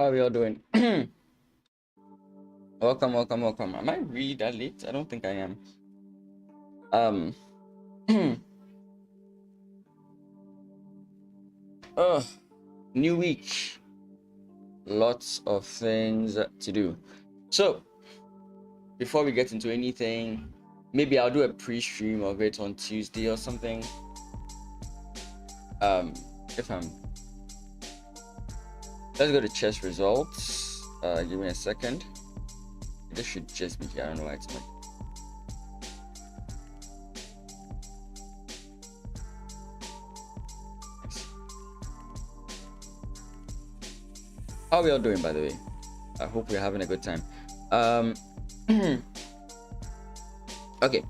How are we all doing? Welcome, welcome, welcome. Am I really that late? I don't think I am. Um, oh, new week. Lots of things to do. So, before we get into anything, maybe I'll do a pre-stream of it on Tuesday or something. If I'm, let's go to chess results. Give me a second. This should just be here. I don't know why it's not. How are we all doing, by the way? I hope we're having a good time. Okay.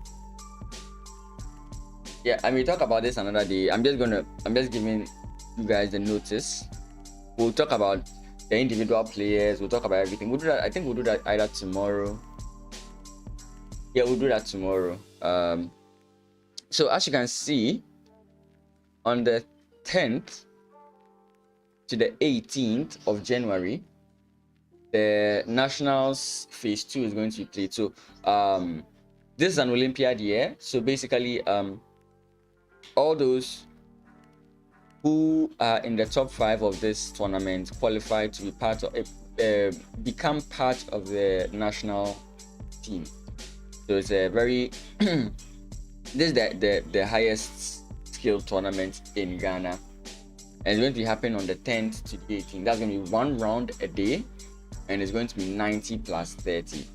Yeah, I mean, talk about this another day. I'm just giving you guys the notice. We'll talk about the individual players. We'll talk about everything. We'll do that. I think we'll do that either tomorrow. Yeah, we'll do that tomorrow. So as you can see, on the 10th to the 18th of January, the Nationals Phase 2 is going to be played. So this is an Olympiad year. So basically, all those who are in the top 5 of this tournament qualify to be part of become part of the national team. So it's a very this is the highest skill tournament in Ghana, and it's going to be happening on the 10th to the 18th. That's going to be one round a day, and it's going to be 90 plus 30,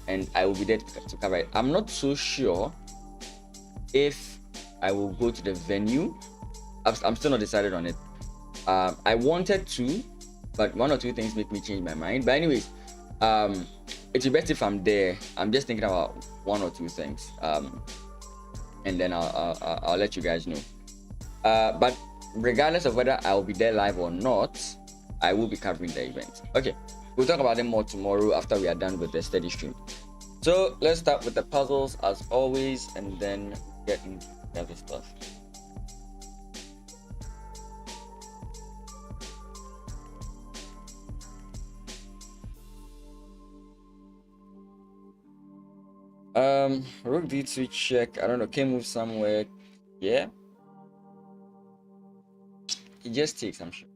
and I will be there to cover it. I'm not so sure if I will go to the venue. I'm still not decided on it. I wanted to, but one or two things make me change my mind. But anyways, it's best if I'm there. I'm just thinking about one or two things, and then I'll let you guys know. But regardless of whether I'll be there live or not, I will be covering the event. Okay, we'll talk about them more tomorrow after we are done with the steady stream. So let's start with the puzzles as always, and then get into the other stuff. Rook d2 check. I don't know. Can move somewhere. Yeah. It just takes, I'm sure.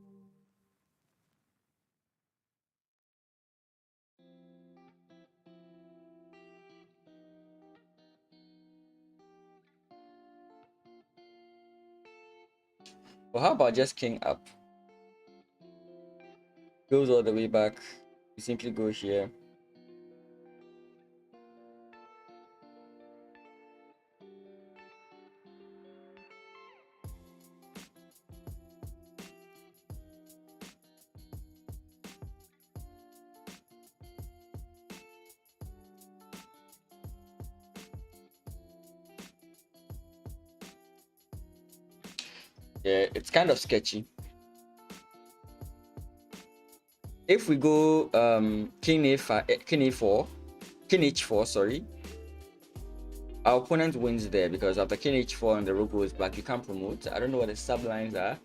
Well, how about just king up? Goes all the way back. You simply go here. Yeah, it's kind of sketchy. If we go king a5, king a4, king h4, sorry, our opponent wins there because after king h4 and the rook goes back, you can't promote. I don't know what the sublines are,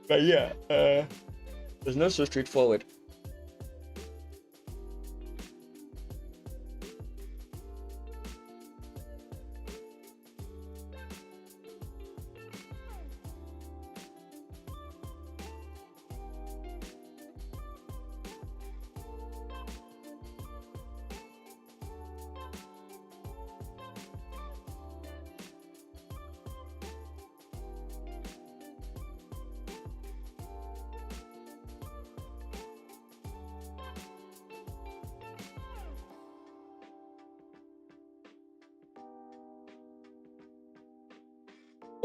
but yeah, it's not so straightforward.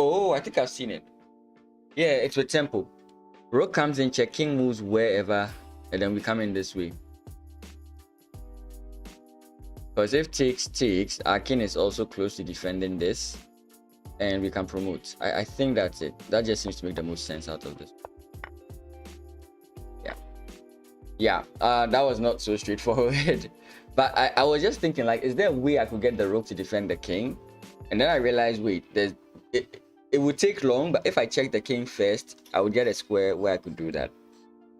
Oh, I think I've seen it. Yeah, it's with tempo. Rook comes in, check, king moves wherever, and then we come in this way. Because if takes, our king is also close to defending this, and we can promote. I think that's it. That just seems to make the most sense out of this. Yeah, that was not so straightforward. But I was just thinking, like, is there a way I could get the rook to defend the king? And then I realized, wait, it would take long, but if I check the king first, I would get a square where I could do that.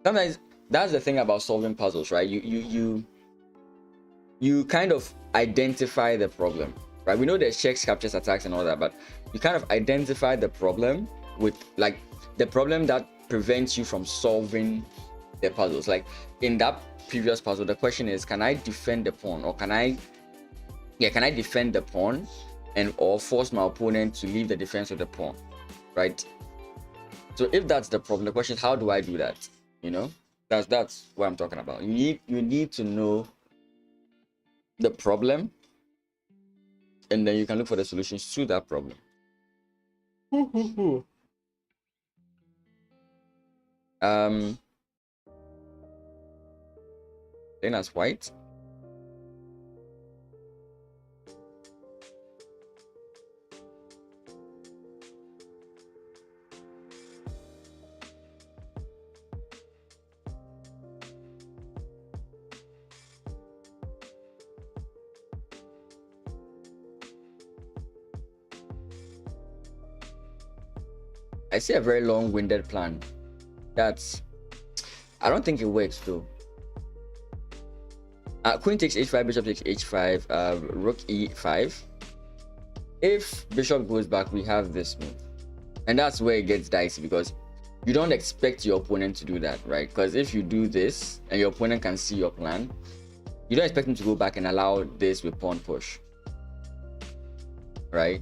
Sometimes that's the thing about solving puzzles, right? You kind of identify the problem, right? We know there's checks, captures, attacks, and all that, but you kind of identify the problem with like the problem that prevents you from solving the puzzles. Like in that previous puzzle, the question is, can I defend the pawn, or can I defend the pawn and or force my opponent to leave the defense of the pawn, right? So if that's the problem, the question is, how do I do that? You know, that's what I'm talking about. You need to know the problem, and then you can look for the solutions to that problem. Then as white. I see a very long-winded plan. I don't think it works though. Queen takes h5, bishop takes h5, rook e5. If bishop goes back, we have this move, and that's where it gets dicey, because you don't expect your opponent to do that, right? Because if you do this and your opponent can see your plan, you don't expect him to go back and allow this with pawn push, right?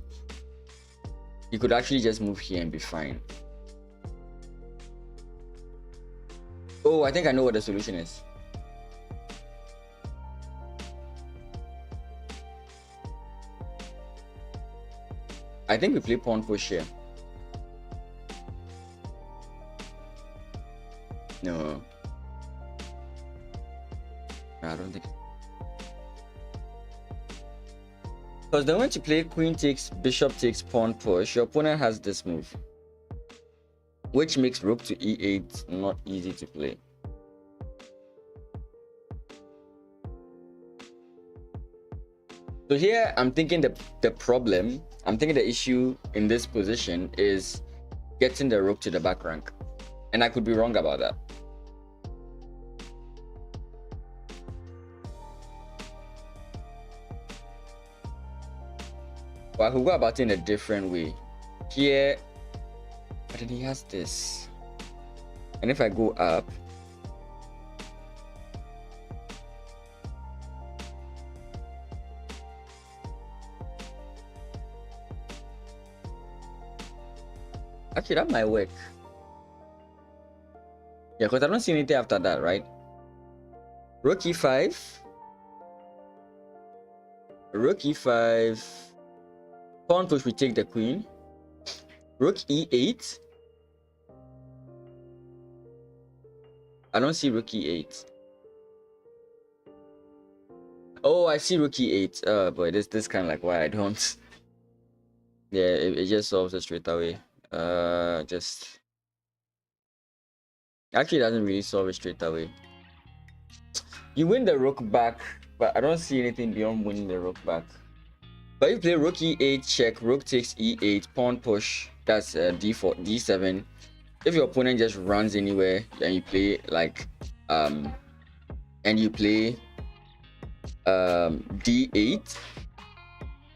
You could actually just move here and be fine. Oh, I think I know what the solution is. I think we play pawn push here. No. I don't think. Because then when you play queen takes, bishop takes, pawn push, your opponent has this move, which makes rook to e8 not easy to play. So here I'm thinking the issue in this position is getting the rook to the back rank, and I could be wrong about that. Well, I could go about it in a different way. Here, but then he has this. And if I go up, actually that might work. Yeah, because I don't see anything after that, right? Rook e5. Rook e5. Pawn push, we take the queen. Rook e8. I don't see rook e8. Oh, I see rook e8. Oh boy, this kind of like why I don't. Yeah, it just solves it straight away. Just actually doesn't really solve it straight away. You win the rook back, but I don't see anything beyond winning the rook back. But if you play rook e8 check, rook takes e8, pawn push, that's d4, d7. If your opponent just runs anywhere and you play like d8,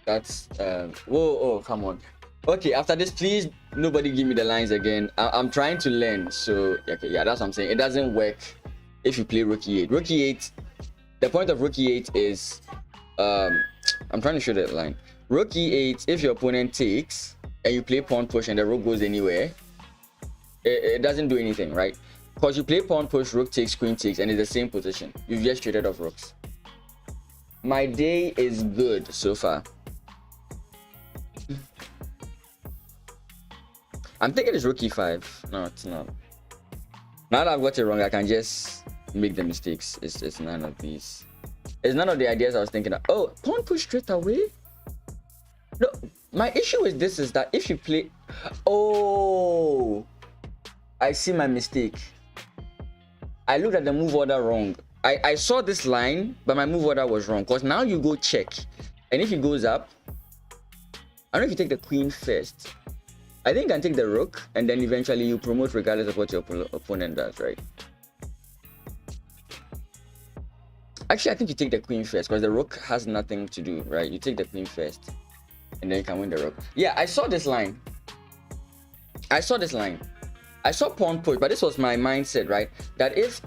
that's whoa, oh come on. Okay, after this, please nobody give me the lines again. I'm trying to learn. So okay, yeah, that's what I'm saying. It doesn't work if you play rook e8. Rook e8, the point of rook e8 is I'm trying to show that line. Rook e8, if your opponent takes and you play pawn push and the rook goes anywhere, it doesn't do anything, right? Because you play pawn push, rook takes, queen takes, and it's the same position. You've just traded off rooks. My day is good so far. I'm thinking it's rook e5. No, it's not. Now that I've got it wrong, I can just make the mistakes. It's none of these. It's none of the ideas I was thinking of. Oh, pawn push straight away? No, my issue with this is that if you play... Oh, I see my mistake. I looked at the move order wrong. I saw this line, but my move order was wrong. Because now you go check. And if he goes up, I don't know if you take the queen first. I think you can take the rook, and then eventually you promote regardless of what your opponent does, right? Actually, I think you take the queen first because the rook has nothing to do, right? You take the queen first, and then you can win the rook. Yeah, I saw this line. I saw pawn push, but this was my mindset, right? That if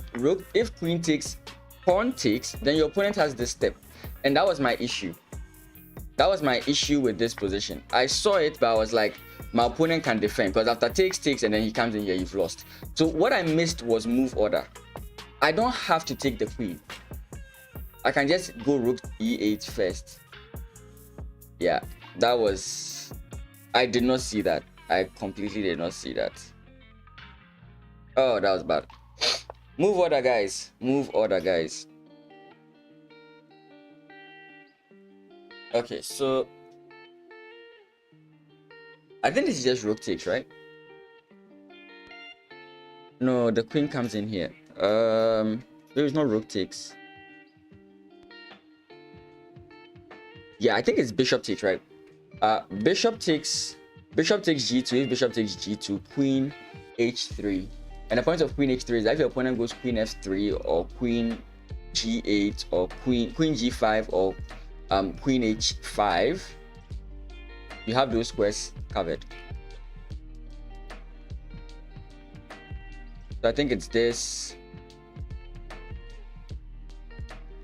queen takes, pawn takes, then your opponent has this step, and that was my issue. That was my issue with this position. I saw it, but I was like, my opponent can defend because after takes, and then he comes in here, you've lost. So what I missed was move order. I don't have to take the queen. I can just go rook e8 first. Yeah, that was... I did not see that. I completely did not see that. Oh, that was bad. Move order, guys. Move order, guys. Okay, so... I think this is just rook takes, right? No, the queen comes in here. There is no rook takes. Yeah, I think it's bishop takes, right? Bishop takes g2. If bishop takes g2, queen h3. And the point of queen h3 is that if your opponent goes queen f3 or queen g8 or queen g5 or queen h5, you have those squares covered. So I think it's this.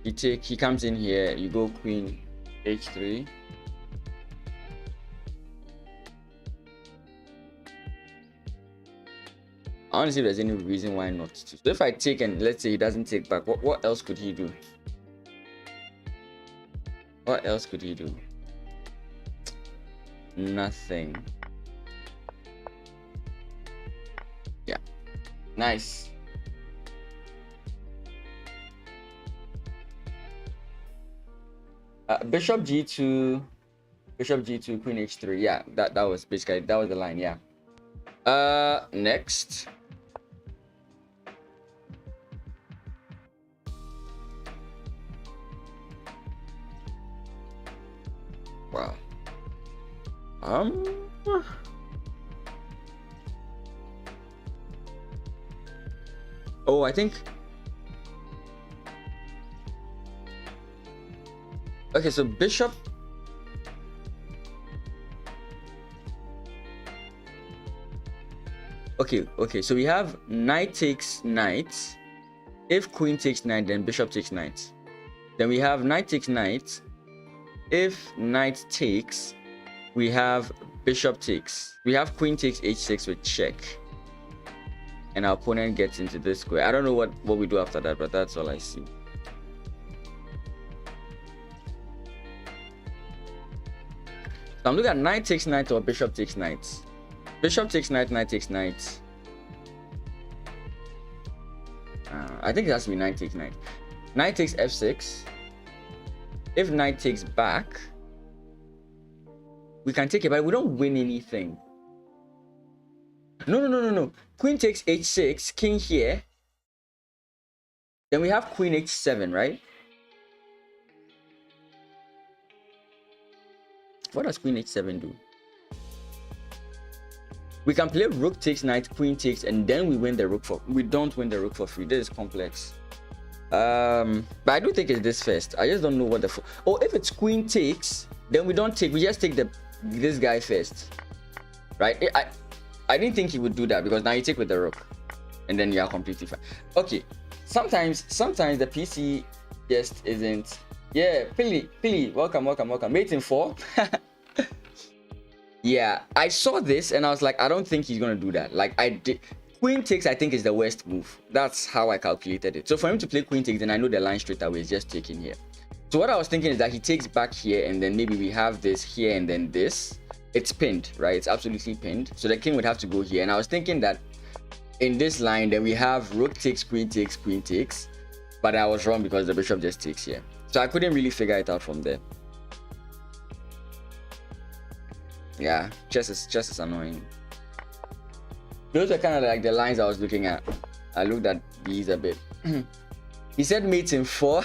He comes in here, you go queen h3. I want to see if there's any reason why not to. So if I take and let's say he doesn't take back, what else could he do? What else could he do? Nothing. Yeah. Nice. Bishop g2, queen h3. Yeah, that was basically, that was the line. Yeah. Next. Wow. Oh, I think. Okay, so bishop. Okay, so we have knight takes knight. If queen takes knight, then bishop takes knight. Then we have knight takes knight. If knight takes, we have bishop takes. We have queen takes h6 with check. And our opponent gets into this square. I don't know what we do after that, but that's all I see. So I'm looking at knight takes knight or bishop takes knight. Bishop takes knight, knight takes knight. I think it has to be knight takes knight. Knight takes f6. If knight takes back, we can take it, but we don't win anything. No. Queen takes h6, king here. Then we have queen h7, right? What does queen h7 do? We can play rook takes knight, queen takes, and then we win the rook for... We don't win the rook for free. This is complex. But I do think it's this first. I just don't know what the... Oh, if it's queen takes, then we don't take. We just take this guy first. Right? I didn't think he would do that because now you take with the rook. And then you are completely fine. Okay. Sometimes the PC just isn't... Yeah, Pili, welcome. Mate in 4. Yeah, I saw this and I was like, I don't think he's gonna do that. Like I did. Queen takes, I think, is the worst move. That's how I calculated it. So for him to play queen takes, then I know the line straight away is just taking here. So what I was thinking is that he takes back here, and then maybe we have this here and then this. It's pinned, right? It's absolutely pinned. So the king would have to go here. And I was thinking that in this line, then we have rook takes, queen takes, queen takes. But I was wrong because the bishop just takes here. So I couldn't really figure it out from there. Yeah, chess is annoying. Those are kind of like the lines I was looking at. I looked at these a bit. He said mate in 4.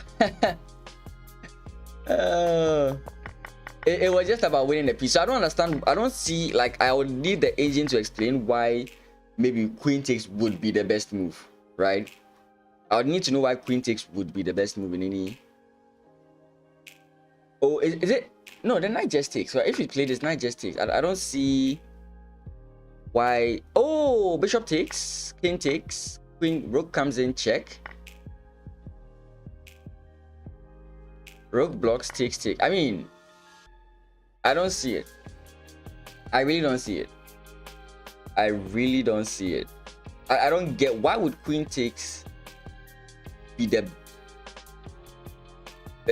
It was just about winning the piece. So I don't understand. I don't see, like, I would need the agent to explain why maybe queen takes would be the best move, right? I would need to know why queen takes would be the best move in any. Oh, is it? No, the knight just takes. So if we play this, knight just takes. I don't see why. Oh, bishop takes, king takes, queen, rook comes in, check. Rook blocks, takes, take. I mean, I don't see it. I really don't see it. I really don't see it. I don't get why would queen takes be the.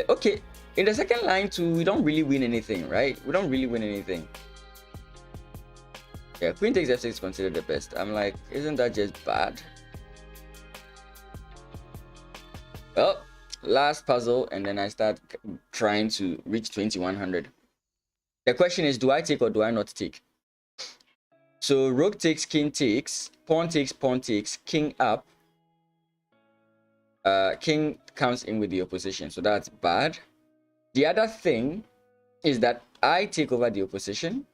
Okay, in the second line too, we don't really win anything, right? We don't really win anything. Yeah, queen takes f6 is considered the best. I'm like, isn't that just bad? Well, last puzzle, and then I start trying to reach 2100. The question is, do I take or do I not take? So rook takes, king takes, pawn takes, king up. King comes in with the opposition, so that's bad. The other thing is that I take over the opposition,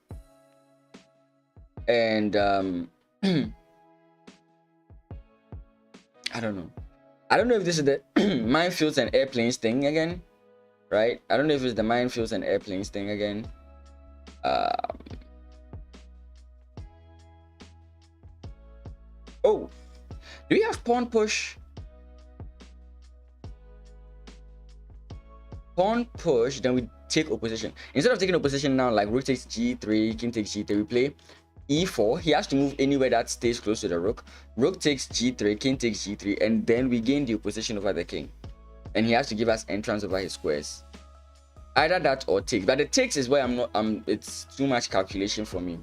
and I don't know. I don't know if this is the minefields and airplanes thing again, right? I don't know if it's the minefields and airplanes thing again. Oh, do we have pawn push? Pawn push, then we take opposition. Instead of taking opposition now, like rook takes g3, king takes g3, we play e4. He has to move anywhere that stays close to the rook. Rook takes g3, king takes g3, and then we gain the opposition over the king. And he has to give us entrance over his squares. Either that or takes. But the takes is where it's too much calculation for me.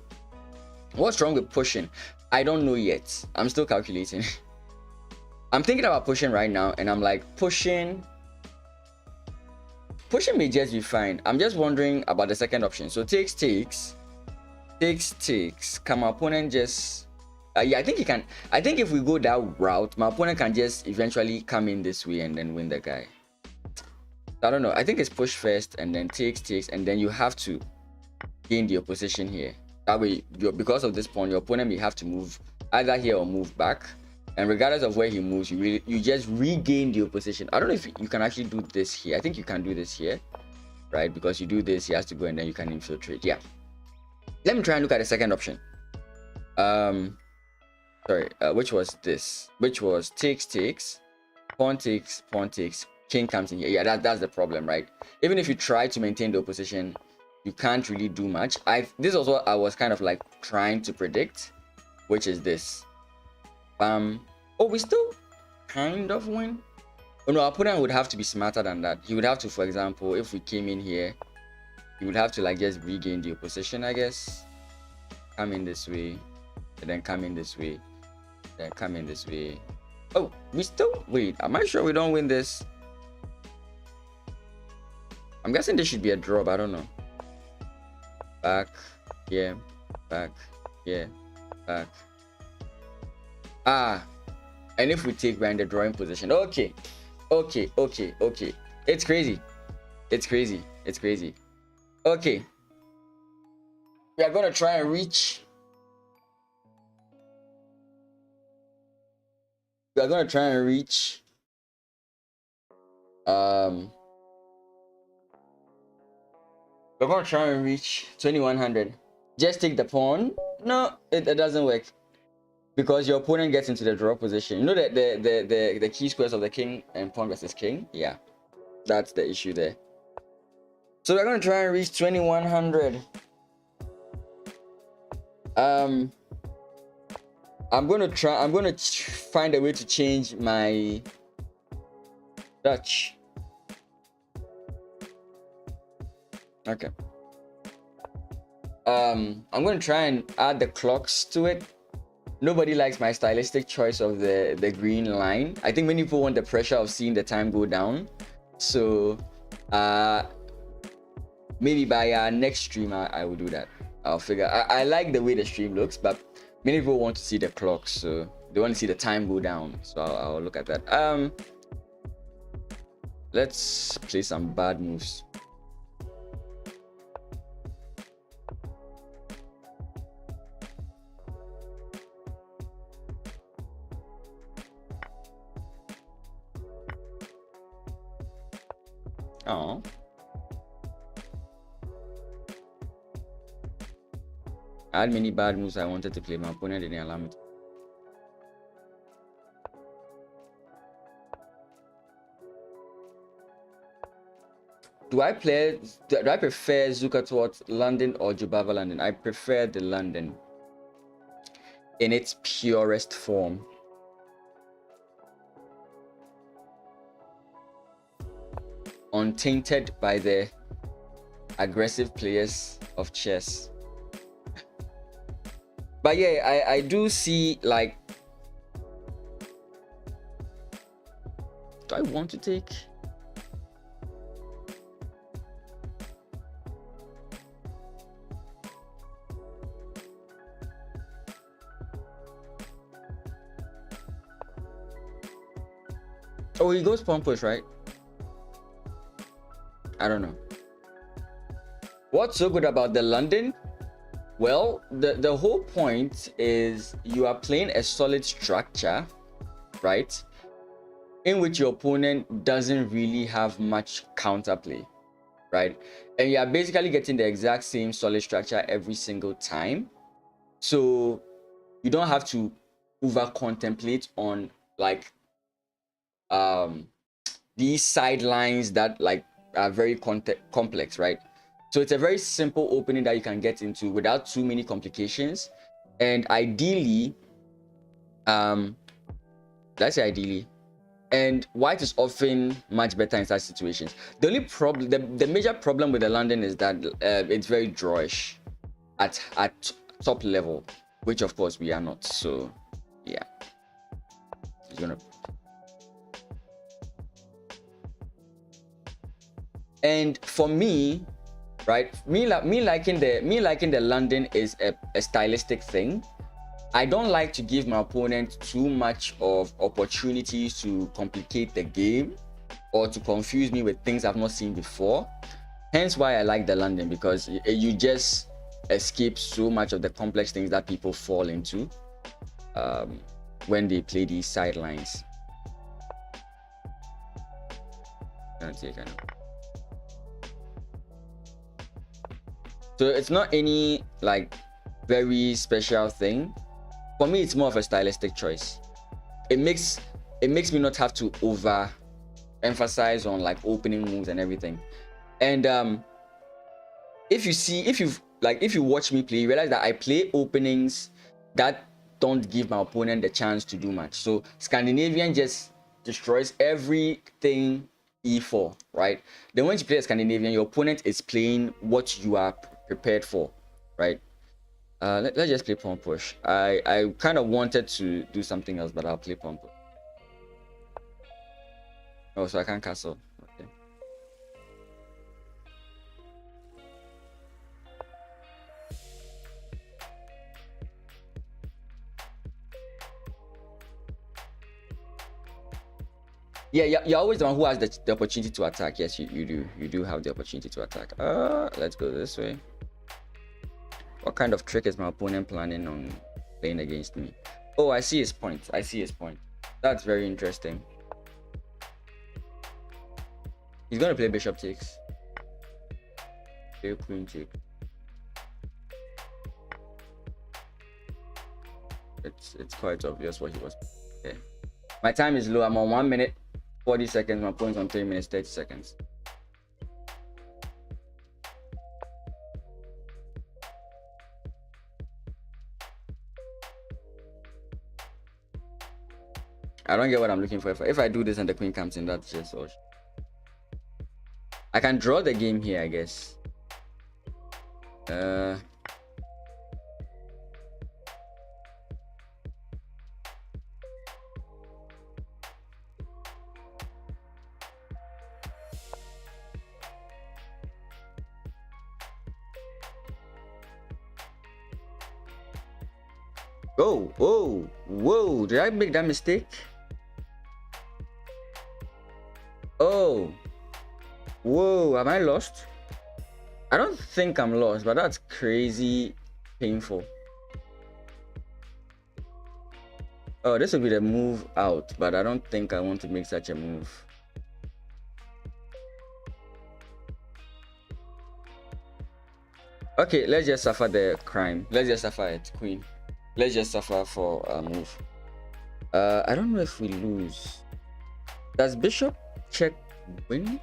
What's wrong with pushing? I don't know yet. I'm still calculating. I'm thinking about pushing right now, and I'm like, pushing may just be fine. I'm just wondering about the second option. So takes. Can my opponent just yeah, I think he can. I think if we go that route, my opponent can just eventually come in this way and then win the guy. I don't know. I think it's push first and then takes, and then you have to gain the opposition here. That way, because of this pawn, your opponent may have to move either here or move back. And regardless of where he moves, you just regain the opposition. I don't know if you can actually do this here. I think you can do this here, right? Because you do this, he has to go and then you can infiltrate. Yeah. Let me try and look at the second option. Sorry, which was this? Which was takes, pawn takes, king comes in here. Yeah, that's the problem, right? Even if you try to maintain the opposition, you can't really do much. This is what I was kind of like trying to predict, which is this. Oh, we still kind of win. Oh no, our opponent would have to be smarter than that. He would have to, for example, if we came in here, he would have to like just regain the opposition, I guess. Come in this way, and then come in this way, then come in this way. Oh, we still wait. Am I sure we don't win this? I'm guessing this should be a draw, but I don't know. Back, yeah, back, yeah, back. Ah, and if we take, we're in the drawing position. Okay. It's crazy. Okay. We are gonna try and reach. We're gonna try and reach 2100. Just take the pawn. No, it doesn't work. Because your opponent gets into the draw position. You know that the key squares of the king and pawn versus king? Yeah. That's the issue there. So we're gonna try and reach 2100. I'm gonna find a way to change my Dutch. Okay. I'm gonna try and add the clocks to it. Nobody likes my stylistic choice of the green line. I think many people want the pressure of seeing the time go down. So maybe by next stream I will do that. I'll figure. I like the way the stream looks, but many people want to see the clock, so they want to see the time go down. So I'll look at that. Let's play some bad moves. Oh. I had many bad moves I wanted to play. My opponent didn't allow me to. Do I prefer Zuckertort London or Jubava London? I prefer the London in its purest form. Untainted by the aggressive players of chess. But yeah, I do see, like, do I want to take? Oh, he goes pawn push, right? I don't know. What's so good about the London? Well, the whole point is you are playing a solid structure, right? In which your opponent doesn't really have much counterplay, right? And you are basically getting the exact same solid structure every single time. So you don't have to over contemplate on, like, these sidelines that, like, are very complex, right? So it's a very simple opening that you can get into without too many complications. And ideally, let's say ideally, and white is often much better in such situations. The only problem, the major problem with the London is that it's very drawish at top level, which of course we are not. So yeah, it's gonna. And for me, right, me liking the London is a stylistic thing. I don't like to give my opponent too much of opportunities to complicate the game or to confuse me with things I've not seen before. Hence why I like the London, because you just escape so much of the complex things that people fall into when they play these sidelines. So it's not any, like, very special thing. For me, it's more of a stylistic choice. It makes me not have to over emphasize on, like, opening moves and everything. And if you watch me play, you realize that I play openings that don't give my opponent the chance to do much. So Scandinavian just destroys everything e4, right? Then when you play a Scandinavian, your opponent is playing what you are prepared for, right? Let's just play pawn push. I kind of wanted to do something else, but I'll play pawn push. Oh, so I can't castle. Okay. Yeah, you're always the one who has the opportunity to attack. Yes, you do have the opportunity to attack. Let's go this way. What kind of trick is my opponent planning on playing against me? Oh, I see his point. That's very interesting. He's gonna play bishop takes. Play queen take. It's quite obvious what he was. Okay. My time is low. I'm on 1 minute 40 seconds. My opponent's on 3 minutes 30 seconds. I don't get what I'm looking for. If I do this and the queen comes in, that's just all. I can draw the game here, I guess. Oh, whoa, did I make that mistake? Oh, whoa, am I lost? I don't think I'm lost, but that's crazy painful. Oh, this will be the move out, but I don't think I want to make such a move. Okay, let's just suffer the crime. Let's just suffer it, queen. Let's just suffer for a move. I don't know if we lose. Does bishop check win?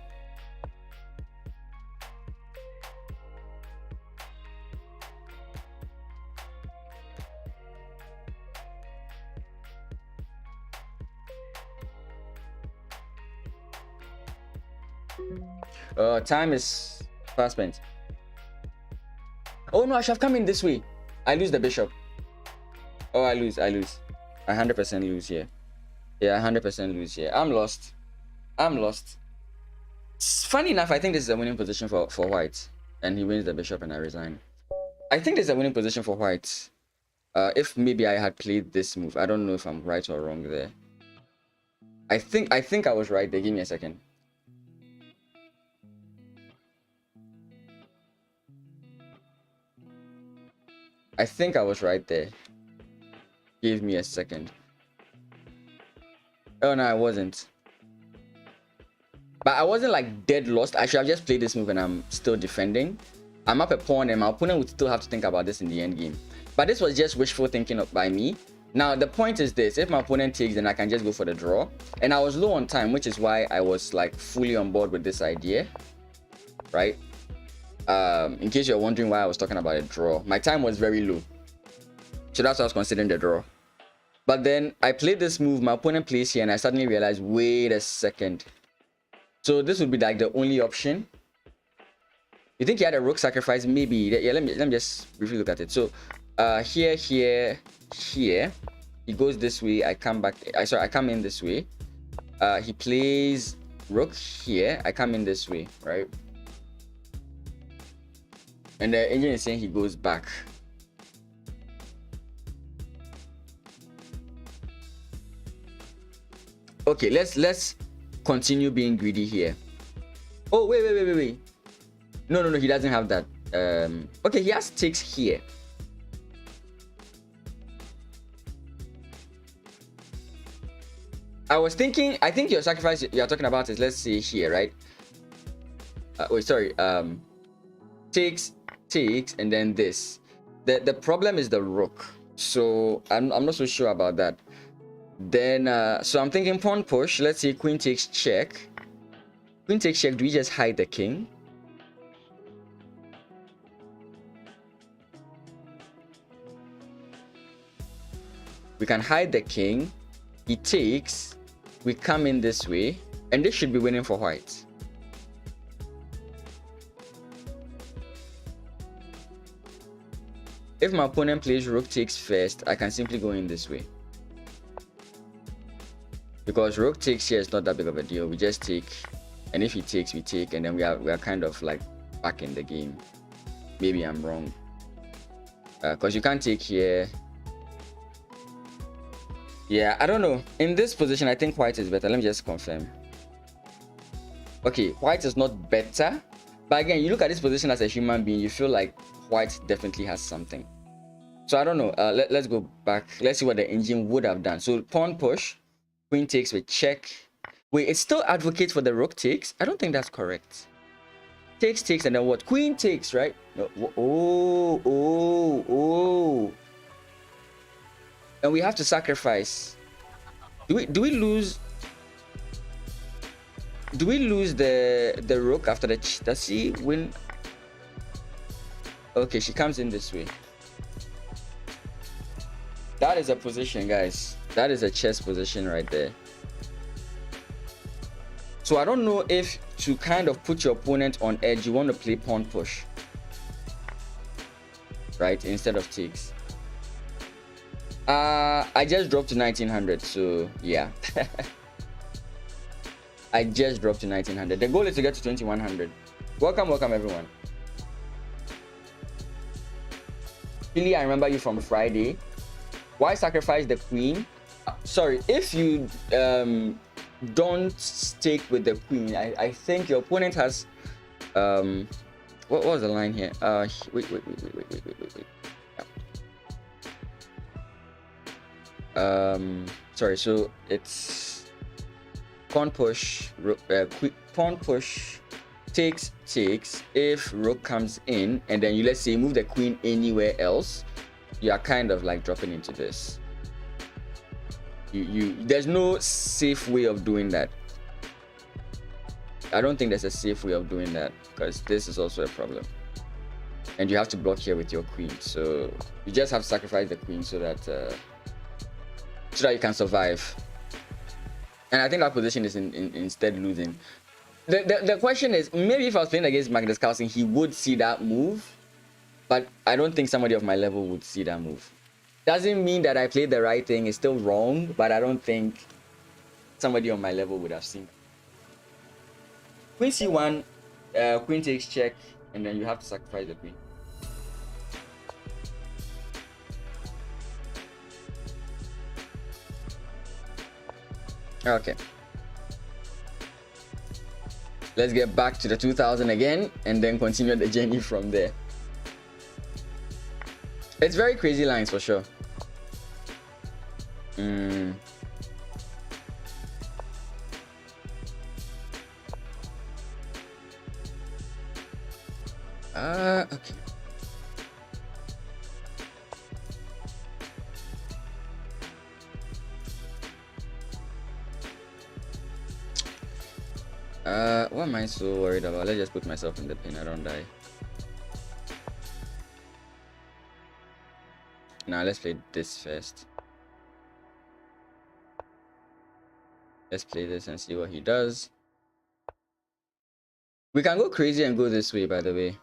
Time is fast spent. Oh no, I should have come in this way. I lose the bishop. Oh, I lose. 100% lose here. Yeah, 100% lose here. I'm lost. Funny enough, I think this is a winning position for white. And he wins the bishop and I resign. I think this is a winning position for white. If maybe I had played this move. I don't know if I'm right or wrong there. I think I was right there. Give me a second. I think I was right there. Give me a second. Oh no, I wasn't. But I wasn't like dead lost. I should have just played this move and I'm still defending. I'm up a pawn and my opponent would still have to think about this in the end game. But this was just wishful thinking by me. Now the point is this: if my opponent takes, then I can just go for the draw. And I was low on time, which is why I was like fully on board with this idea, right? In case you're wondering why I was talking about a draw, my time was very low, so that's why I was considering the draw. But then I played this move, my opponent plays here, and I suddenly realized, wait a second. So this would be like the only option. You think he had a rook sacrifice? Maybe. Yeah, let me just briefly look at it. So here, he goes this way. I come back. I come in this way. He plays rook here. I come in this way, right? And the engine is saying he goes back. Okay, let's continue being greedy here. Oh, wait. No, he doesn't have that. Okay, he has takes here. I think your sacrifice you're talking about is, let's see here, right? Wait, sorry. Takes, and then this. The problem is the rook. So I'm not so sure about that. Then so I'm thinking pawn push. Let's see, queen takes check. Queen takes check. Do we just hide the king? We can hide the king. He takes. We come in this way, and this should be winning for white. If my opponent plays rook takes first, I can simply go in this way. Because rook takes here is not that big of a deal. We just take, and if he takes, we take, and then we are kind of like back in the game. Maybe I'm wrong. Because you can't take here. Yeah, I don't know. In this position, I think white is better. Let me just confirm. Okay, white is not better. But again, you look at this position as a human being, you feel like white definitely has something. So I don't know. Let's go back. Let's see what the engine would have done. So pawn push. Queen takes with check. Wait, it still advocates for the rook takes? I don't think that's correct. Takes, and then what? Queen takes, right? No. Oh. And we have to sacrifice. Do we lose? Do we lose the rook after the? Does she win? Okay, she comes in this way. That is a position, guys. That is a chess position right there. So I don't know if to kind of put your opponent on edge, you want to play pawn push, right, instead of takes. I just dropped to 1900, so yeah. I just dropped to 1900. The goal is to get to 2100. Welcome everyone. Billy, I remember you from Friday. Why sacrifice the queen? Sorry, if you don't stick with the queen, I think your opponent has what was the line here? Wait. Sorry, so it's pawn push, pawn push, takes. If rook comes in and then you, let's say, move the queen anywhere else, you are kind of like dropping into this. There's no safe way of doing that. I don't think there's a safe way of doing that, because this is also a problem. And you have to block here with your queen. So you just have to sacrifice the queen so that you can survive. And I think that position is instead losing. The question is, maybe if I was playing against Magnus Carlsen, he would see that move. But I don't think somebody of my level would see that move. Doesn't mean that I played the right thing. It's still wrong, but I don't think somebody on my level would have seen. Queen c1, queen takes check, and then you have to sacrifice the queen. Okay. Let's get back to the 2000 again, and then continue the journey from there. It's very crazy lines for sure. Okay. What am I so worried about? Let's just put myself in the pin. I don't die. Now let's play this first. Let's play this and see what he does. We can go crazy and go this way, by the way.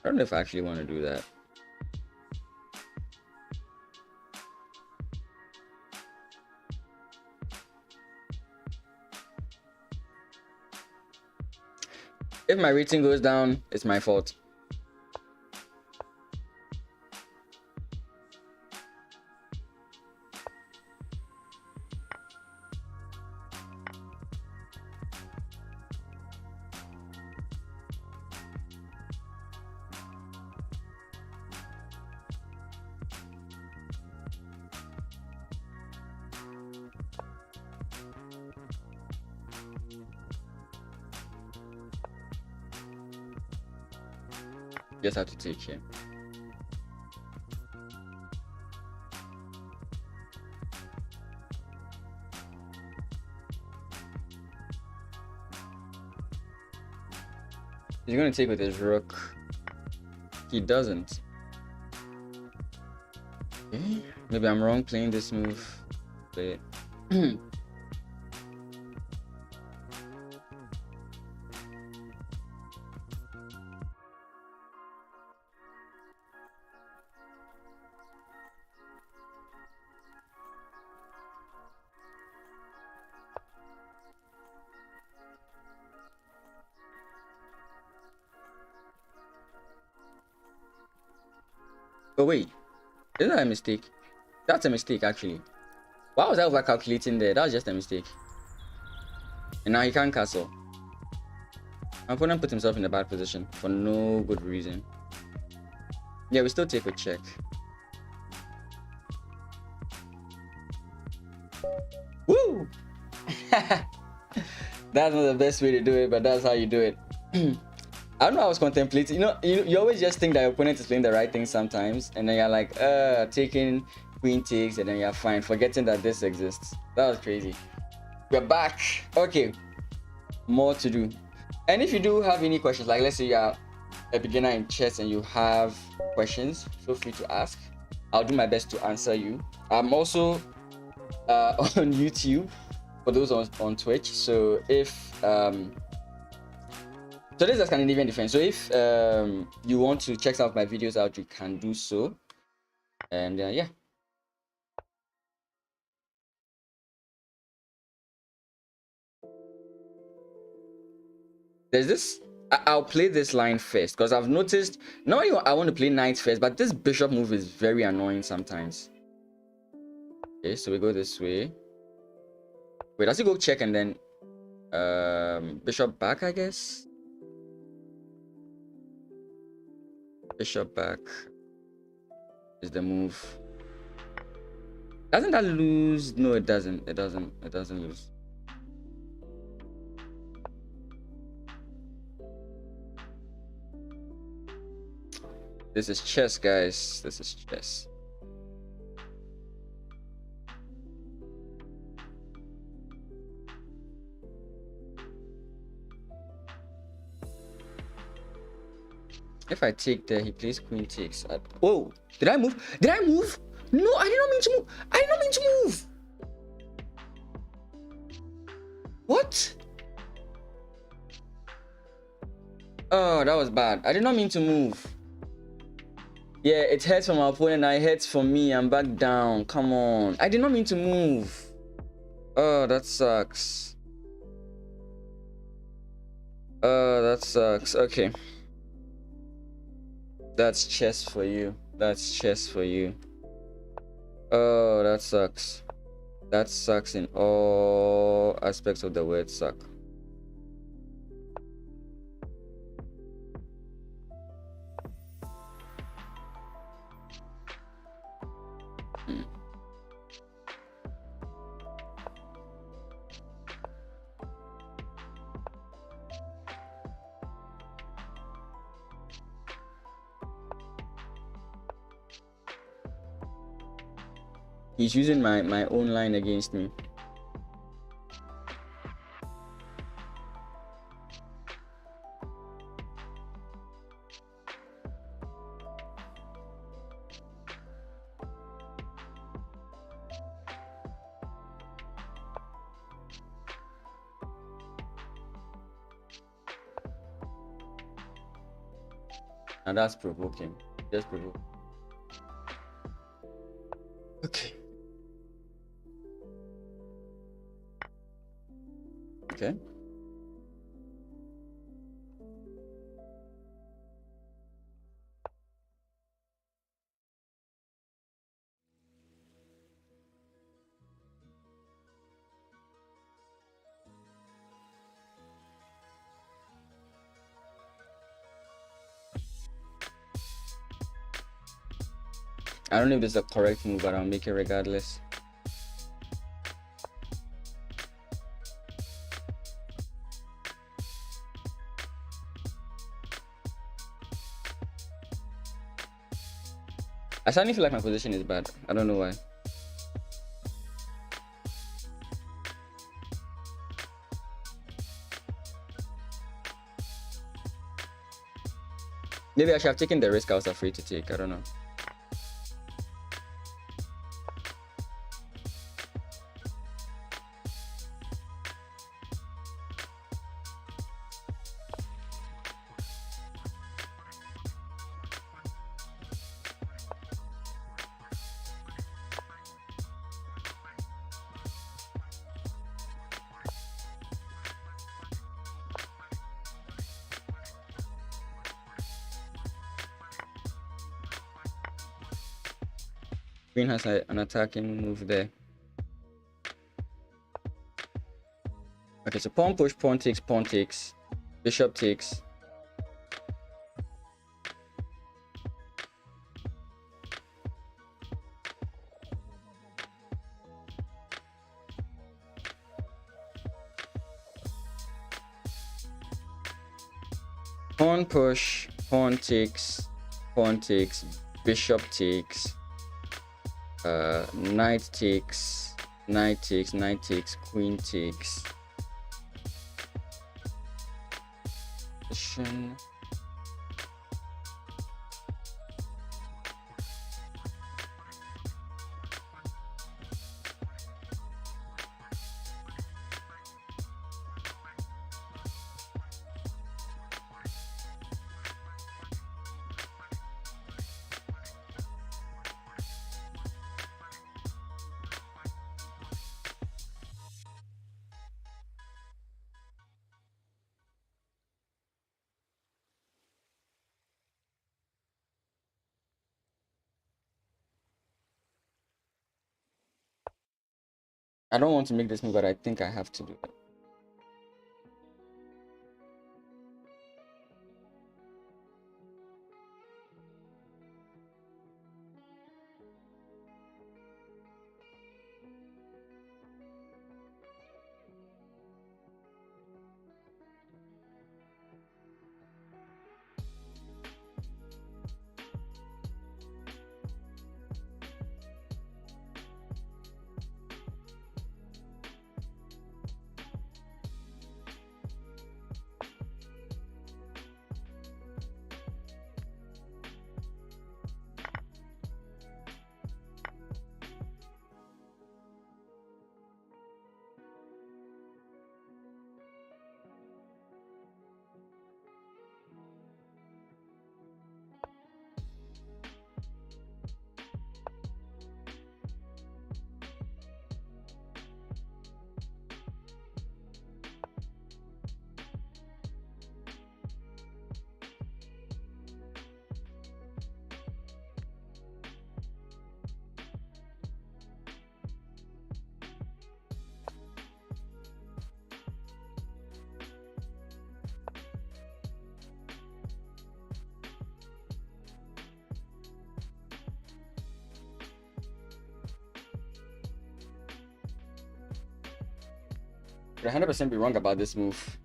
I don't know if I actually want to do that. If my rating goes down, it's my fault. Just have to take him. He's gonna take with his rook. He doesn't. Okay. Maybe I'm wrong playing this move. Play it. Oh wait, isn't that a mistake? That's a mistake actually. Why was I over calculating there? That was just a mistake. And now he can't castle. My opponent put himself in a bad position for no good reason. Yeah, we still take a check. Woo! That's not the best way to do it, but that's how you do it. I don't know, I was contemplating. You always just think that your opponent is playing the right thing sometimes, and then you're like, taking queen takes, and then you're fine, forgetting that this exists. That was crazy. We're back. Okay, more to do. And if you do have any questions, like let's say you're a beginner in chess and you have questions, feel free to ask. I'll do my best to answer you. I'm also on YouTube for those on Twitch. So if so this is Scandinavian Defense. So if you want to check some of my videos out, you can do so. And yeah. There's this. I'll play this line first because I've noticed. Now I want to play knight first, but this bishop move is very annoying sometimes. Okay, so we go this way. Wait, does he go check and then bishop back, I guess? Bishop back. is the move. Doesn't that lose? No, it doesn't. It doesn't. It doesn't lose. This is chess, guys. This is chess. If I take there, he plays queen takes. Oh, did I move? Did I move? No, I did not mean to move. I did not mean to move. What? Oh, that was bad. I did not mean to move. Yeah, it hurts for my opponent. It hurts for me. I'm back down. Come on. I did not mean to move. Oh, that sucks. Oh, that sucks. Okay. That's chess for you. That's chess for you. Oh, that sucks. That sucks in all aspects of the word suck. He's using my own line against me. And that's provoking. Just provoke. Okay. Okay. I don't know if this is a correct move, but I'll make it regardless. I suddenly feel like my position is bad. I don't know why. Maybe I should have taken the risk I was afraid to take. I don't know. Queen has an attacking move there. Okay, so pawn push, pawn takes, bishop takes. Pawn push, pawn takes, bishop takes, knight takes, queen takes. Position. I don't want to make this move, but I think I have to do it. Could 100% be wrong about this move.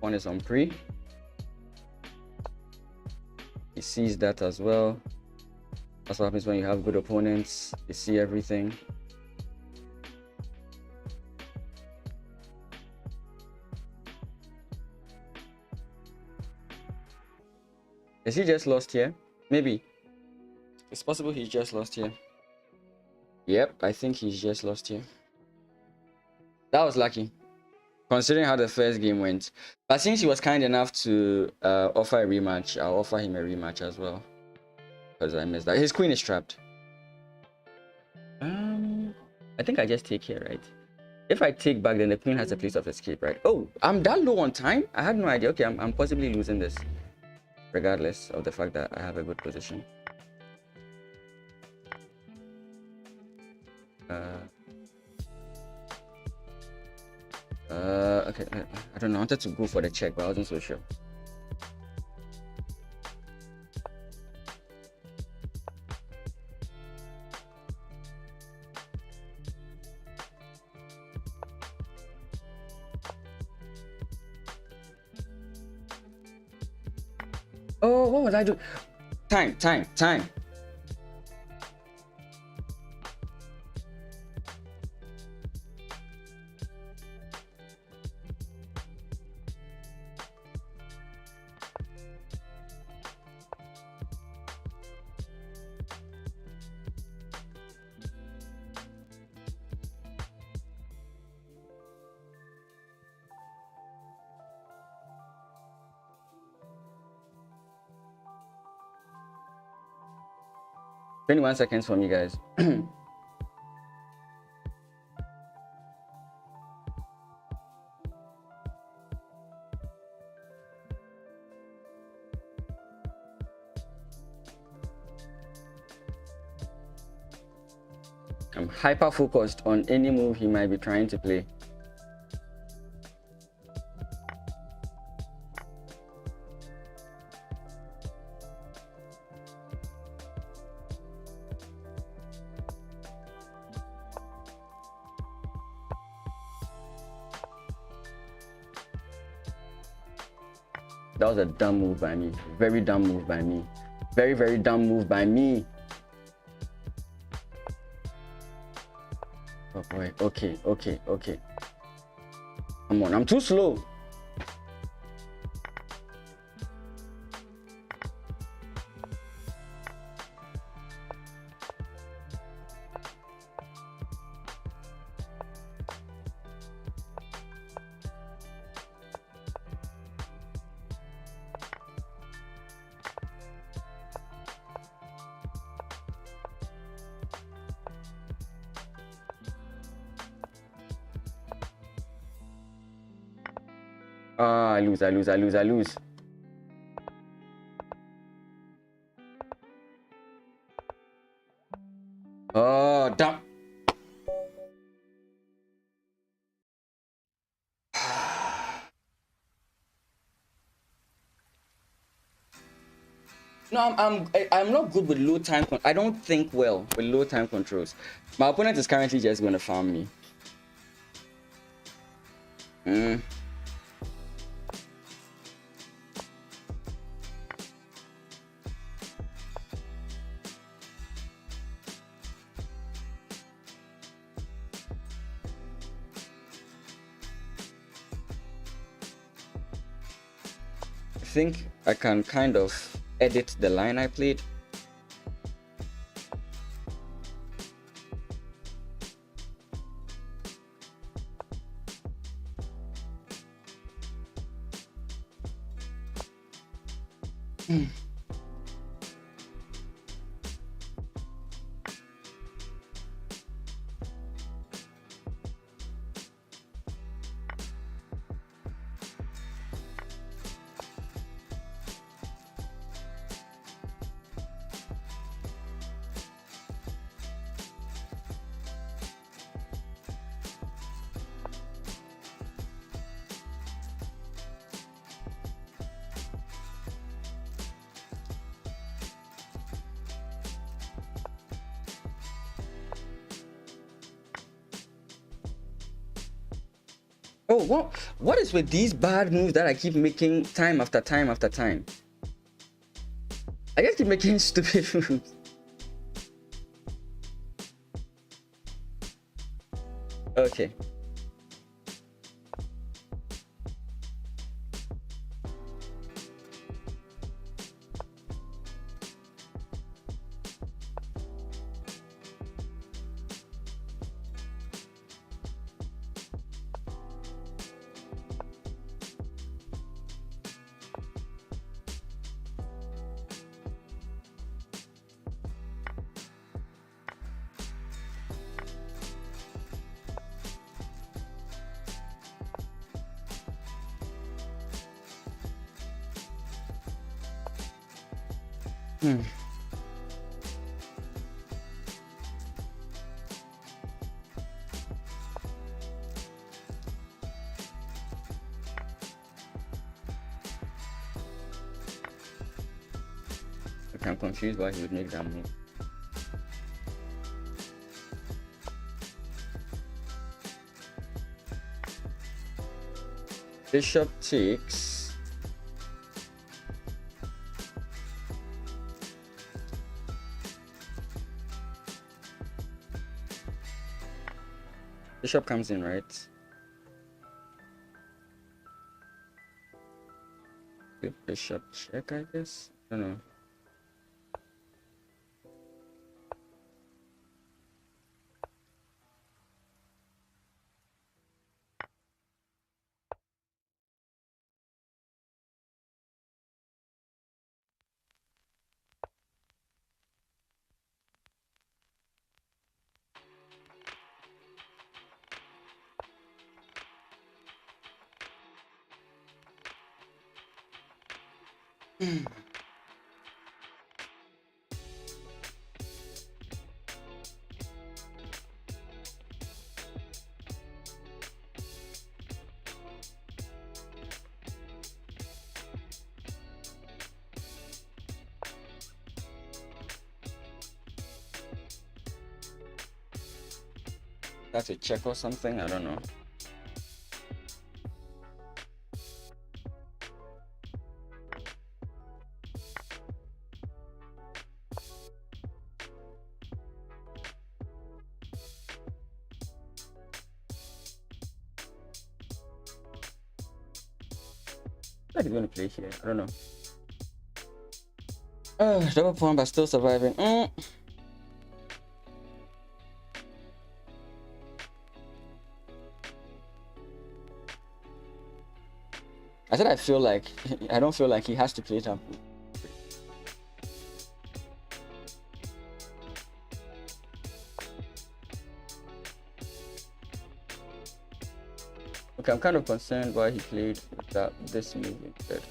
One is on pre. He sees that as well. That's what happens when you have good opponents. They see everything. Is he just lost here? Maybe. It's possible he's just lost here. Yep, I think he's just lost here. That was lucky, considering how the first game went. But since he was kind enough to offer a rematch, I'll offer him a rematch as well. Because I missed that. His queen is trapped. I think I just take here, right? If I take back, then the queen has a place of escape, right? Oh, I'm that low on time? I had no idea. Okay, I'm possibly losing this, regardless of the fact that I have a good position. Okay, I don't know. I wanted to go for the check, but I wasn't so sure. Oh, what was I doing? Time. "21 seconds for me, guys." I'm hyper focused on any move he might be trying to play. That was a dumb move by me. Very dumb move by me. Very, very dumb move by me. Oh boy. Okay. Come on, I'm too slow. I lose. Oh, damn. No, I'm not good with low time. I don't think well with low time controls. My opponent is currently just going to farm me. I think I can kind of edit the line I played. Oh, what is with these bad moves that I keep making time after time after time? I just keep making stupid moves. Okay. Hmm. Okay, I'm confused why he would make that move. Bishop takes. Bishop comes in, right? Good bishop check, I guess. I don't know. That's a check or something. I don't know. What he's gonna play here? I don't know. Double pawn, but still surviving. I said I feel like I don't feel like he has to play that. Okay, I'm kind of concerned why he played this move instead.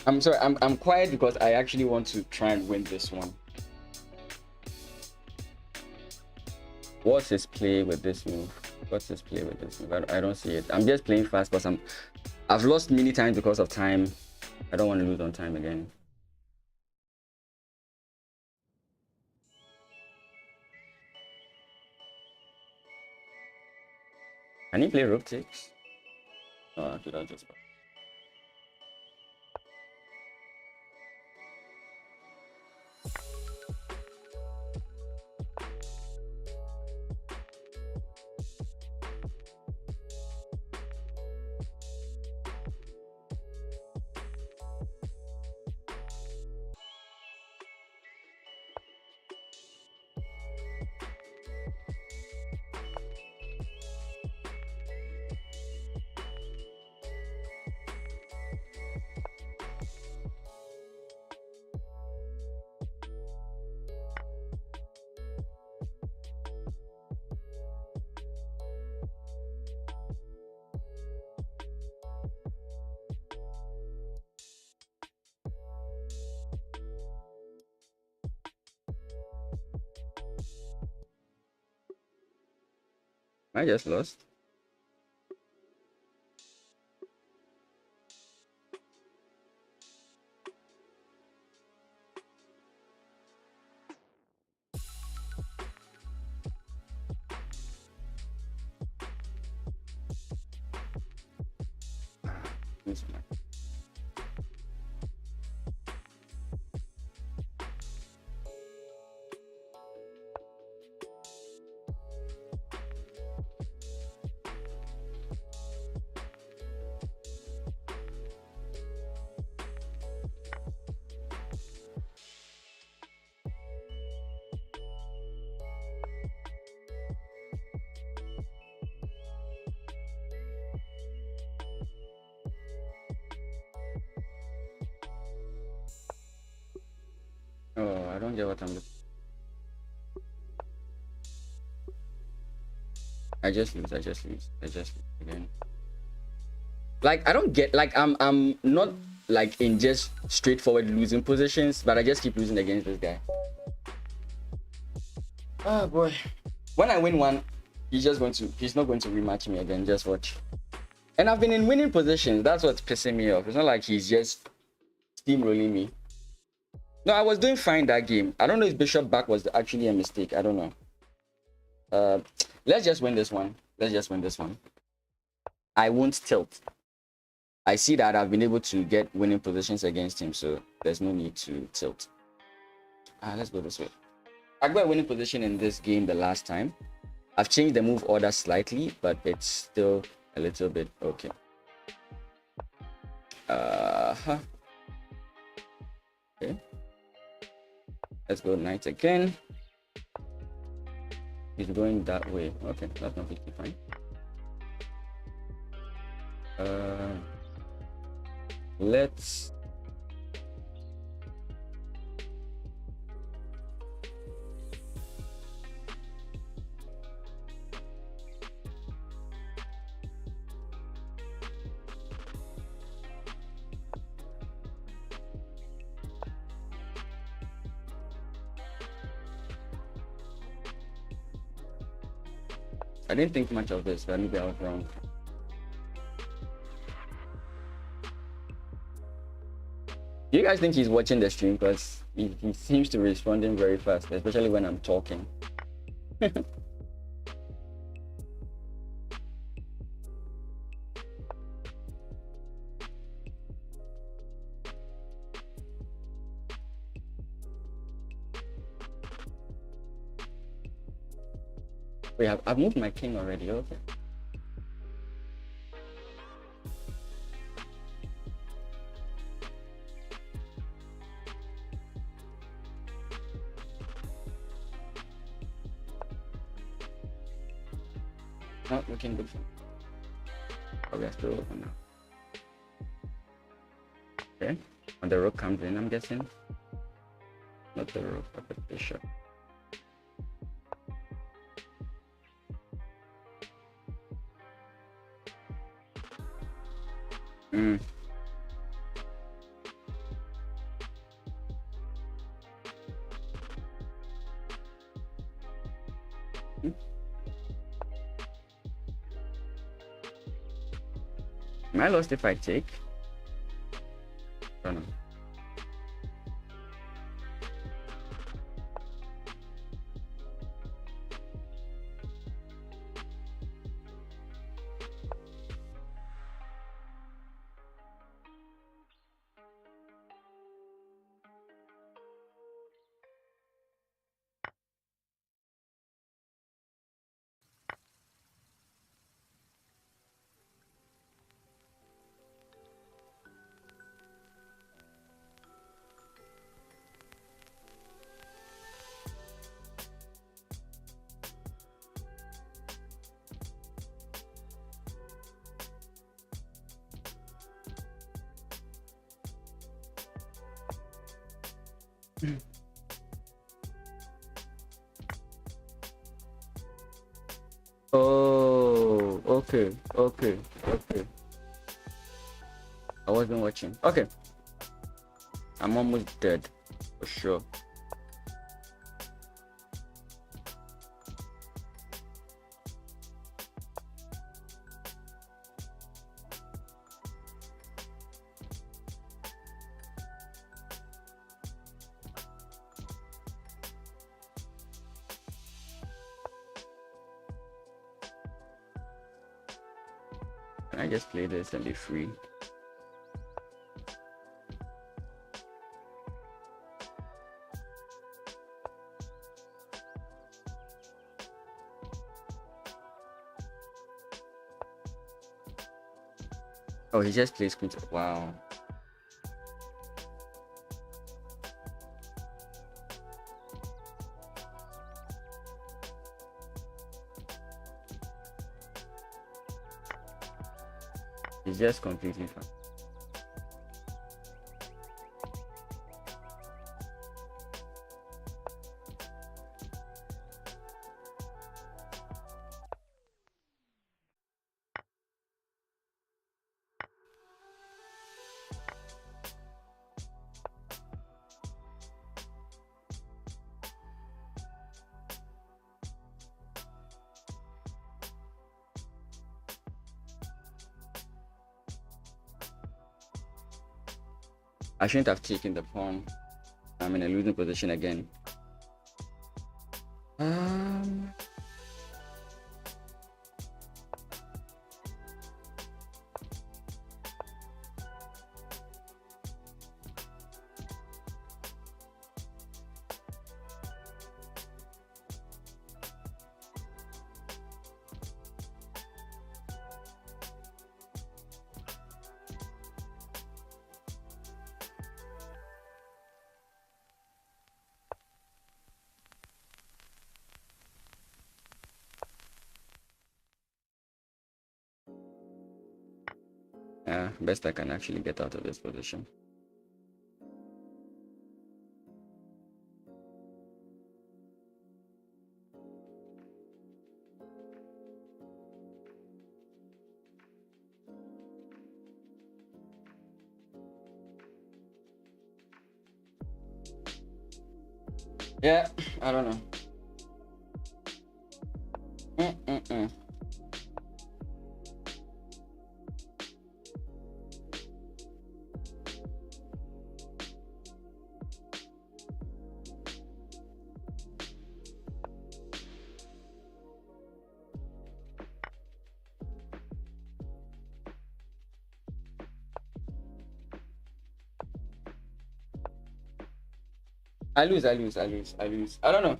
I'm sorry, I'm quiet because I actually want to try and win this one. What's his play with this move? What's his play with this move? I don't see it. I'm just playing fast because I've lost many times because of time. I don't want to lose on time again. Can he play rook takes? Oh, okay, that's just bad. I just lost. Oh, I don't get what I'm looking. I just lose again. Like I don't get, like I'm not like in just straightforward losing positions, but I just keep losing against this guy. Oh boy. When I win one, he's not going to rematch me again. Just watch. And I've been in winning positions. That's what's pissing me off. It's not like he's just steamrolling me. No, I was doing fine that game. I don't know if Bishop back was actually a mistake. I don't know. Let's just win this one. I won't tilt. I see that I've been able to get winning positions against him, so there's no need to tilt. Let's go this way. I got a winning position in this game the last time. I've changed the move order slightly, but it's still a little bit okay. Okay. Let's go knight again. He's going that way. Okay, that's not really fine. Let's I didn't think much of this, but maybe I was wrong. Do you guys think he's watching the stream? Because he seems to be responding very fast, especially when I'm talking. Wait, I've moved my king already. Okay. Not looking good for me. Oh, we are still open now. Okay. When the rook comes in, I'm guessing. Not the rook, but the bishop. Am I lost if I take? I don't know. Oh, okay. I wasn't watching. Okay. I'm almost dead, for sure. I just play this and be free. Oh, he just plays queen. Wow. He's just completely fine. I shouldn't have taken the pawn. I'm in a losing position again. Yeah, best I can actually get out of this position. Yeah, I don't know. I lose. I don't know.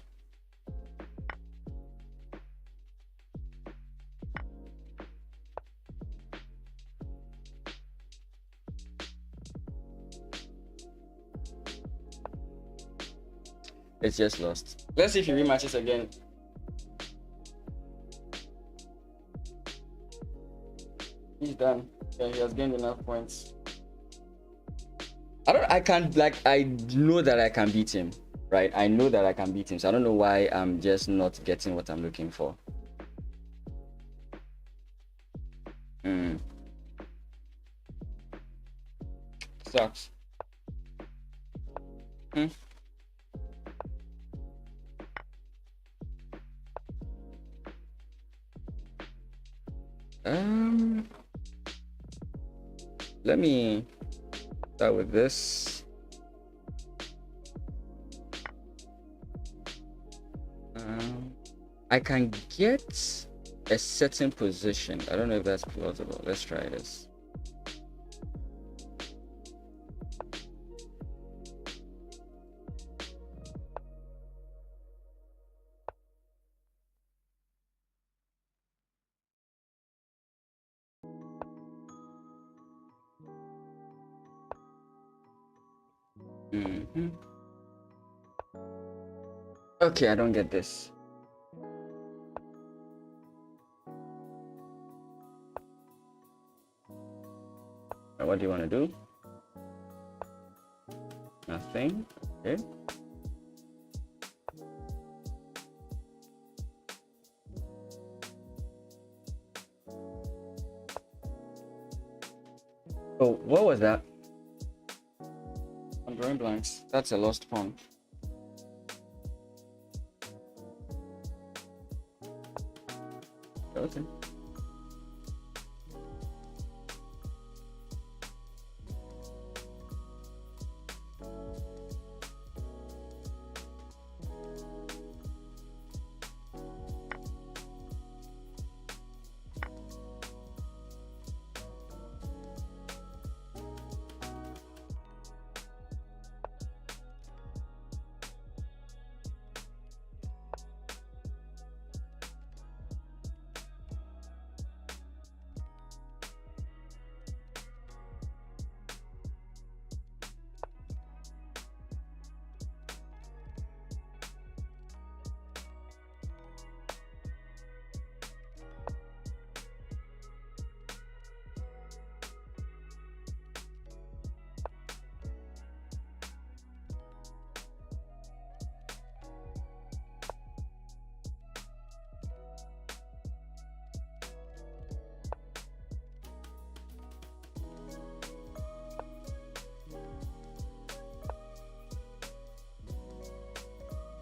It's just lost. Let's see if he rematches again. He's done. Yeah, he has gained enough points. I know that I can beat him, right? I know that I can beat him, so I don't know why I'm just not getting what I'm looking for. Sucks. Let me start with this. I can get a certain position. I don't know if that's plausible. Let's try this. Okay, I don't get this. What do you want to do? Nothing. Okay. Oh, what was that? I'm drawing blanks. That's a lost pawn. Okay.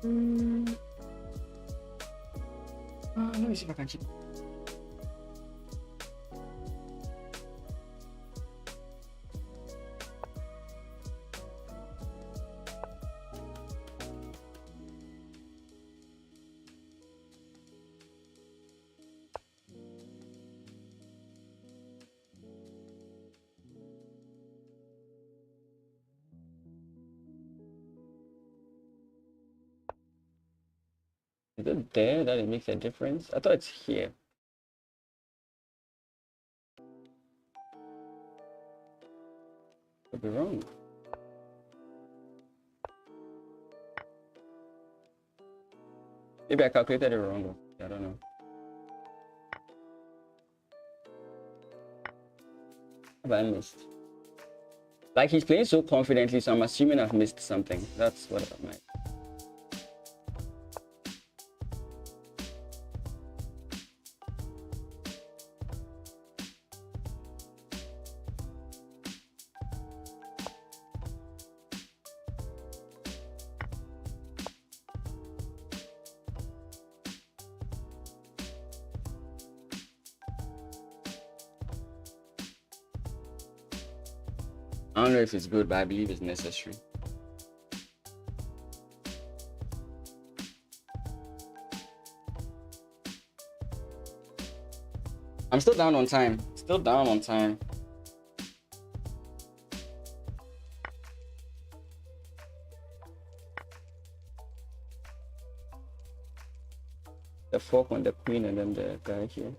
Let me see if I can keep. Is it there that it makes a difference? I thought it's here. Could be wrong. Maybe I calculated it wrong. I don't know. Have I missed? Like, he's playing so confidently, so I'm assuming I've missed something. That's what I might. I don't know if it's good, but I believe it's necessary. I'm still down on time. Still down on time. The fork on the queen and then the guy here.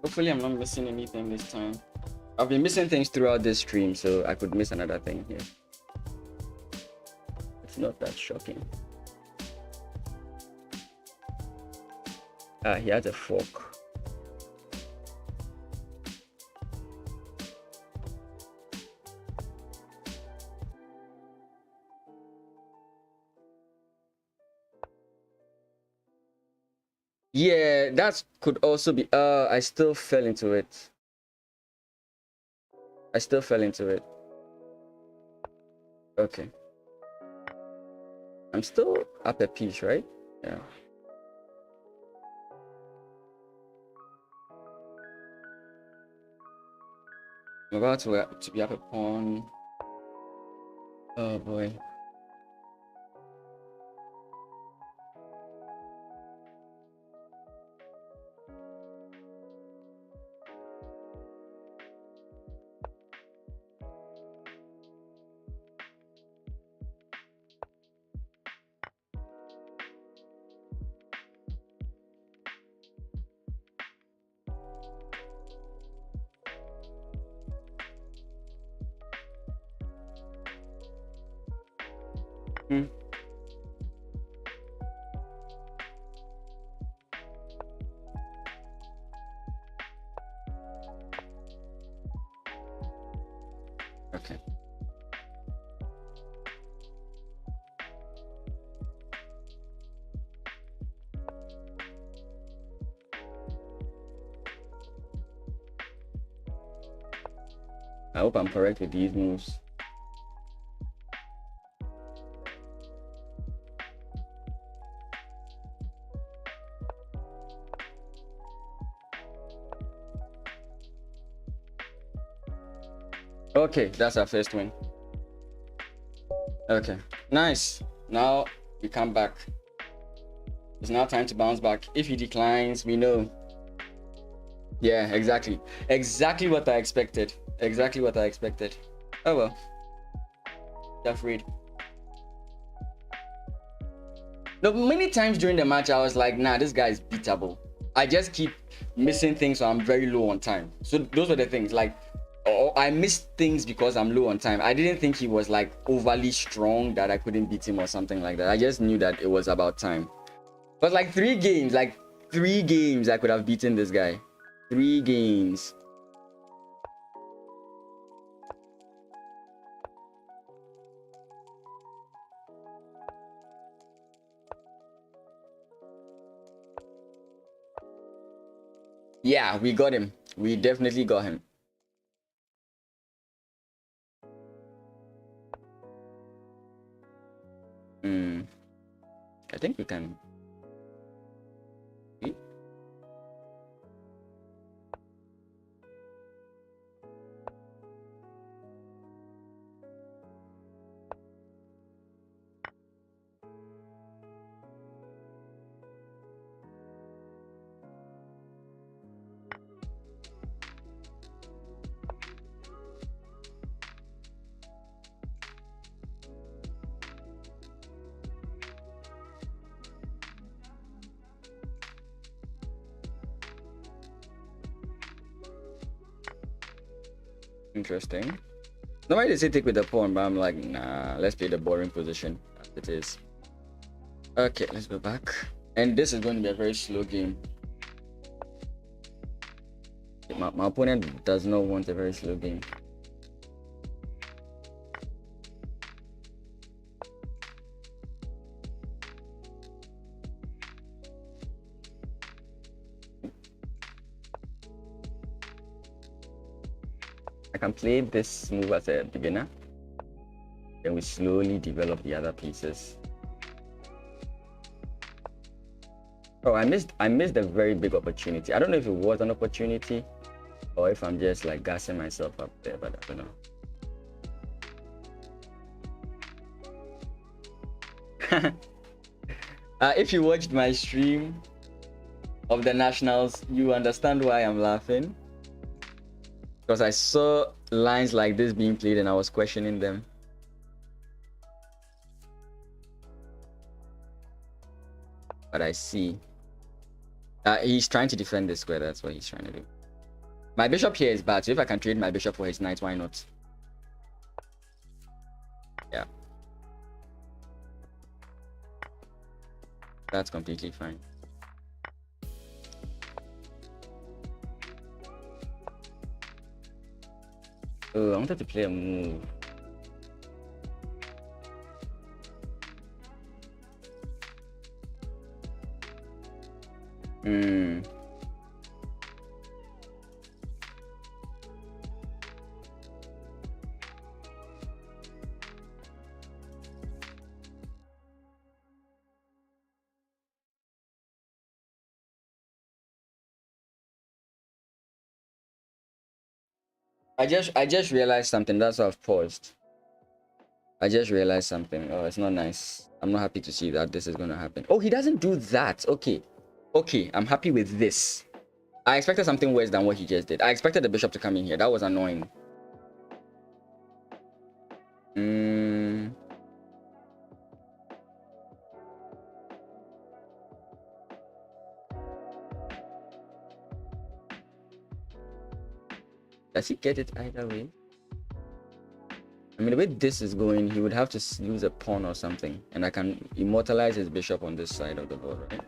Hopefully I'm not missing anything this time. I've been missing things throughout this stream, so I could miss another thing here. It's not that shocking. Ah, he has a fork. Yeah, that could also be. I still fell into it. I still fell into it. Okay. I'm still up a piece, right? Yeah. I'm about to be up a pawn. Oh boy. Okay. I hope I'm correct with these moves. Okay, that's our first win. Okay, nice. Now we come back. It's now time to bounce back. If he declines, we know. Yeah, exactly. Exactly what I expected. Exactly what I expected. Oh well. Afraid. No, many times during the match, I was like, nah, this guy is beatable. I just keep missing things, so I'm very low on time. So those were the things. Like, I missed things because I'm low on time. I didn't think he was like overly strong that I couldn't beat him or something like that. I just knew that it was about time. But like 3 games I could have beaten this guy. 3 games. Yeah, we got him. We definitely got him. I think we can. Interesting. Nobody they say take with the pawn, but I'm like, nah, let's play the boring position as it is. Okay, let's go back. And this is going to be a very slow game. My opponent does not want a very slow game. I can play this move as a beginner. Then we slowly develop the other pieces. Oh, I missed a very big opportunity. I don't know if it was an opportunity or if I'm just like gassing myself up there, but I don't know. If you watched my stream of the nationals, you understand why I'm laughing. Because I saw lines like this being played and I was questioning them. But I see. He's trying to defend this square. That's what he's trying to do. My bishop here is bad. So if I can trade my bishop for his knight, why not? Yeah. That's completely fine. Oh, I wanted to play a move. I just realized something. That's why I've paused. I just realized something. Oh, it's not nice. I'm not happy to see that this is gonna happen. Oh, he doesn't do that. Okay. Okay, I'm happy with this. I expected something worse than what he just did. I expected the bishop to come in here. That was annoying. Does he get it either way? I mean, the way this is going, he would have to lose a pawn or something. And I can immortalize his bishop on this side of the board, right?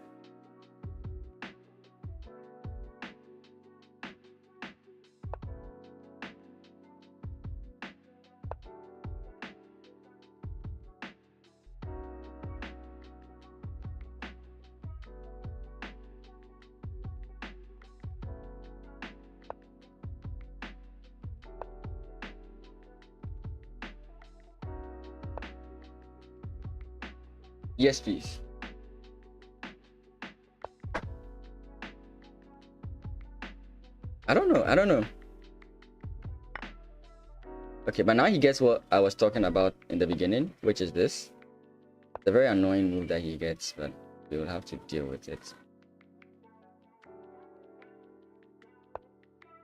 Yes, please. I don't know. Okay, but now he gets what I was talking about in the beginning, which is this. It's a very annoying move that he gets, but we will have to deal with it.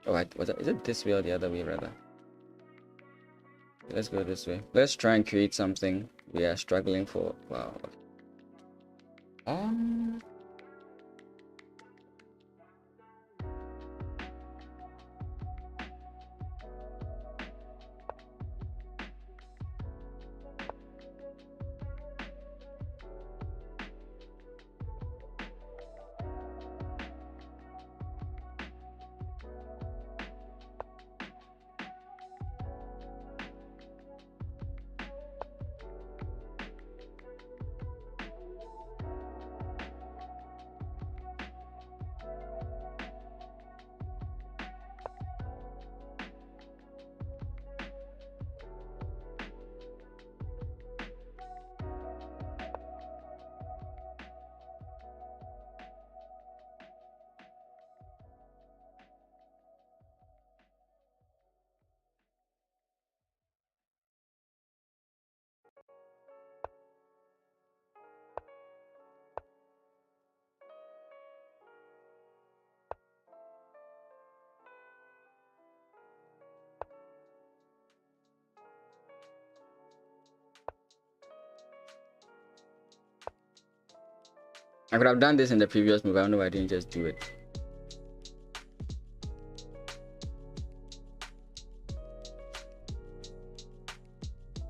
Oh, is it this way or the other way, rather? Let's go this way. Let's try and create something. We are struggling for... Wow. I could have done this in the previous move. I don't know why I didn't just do it.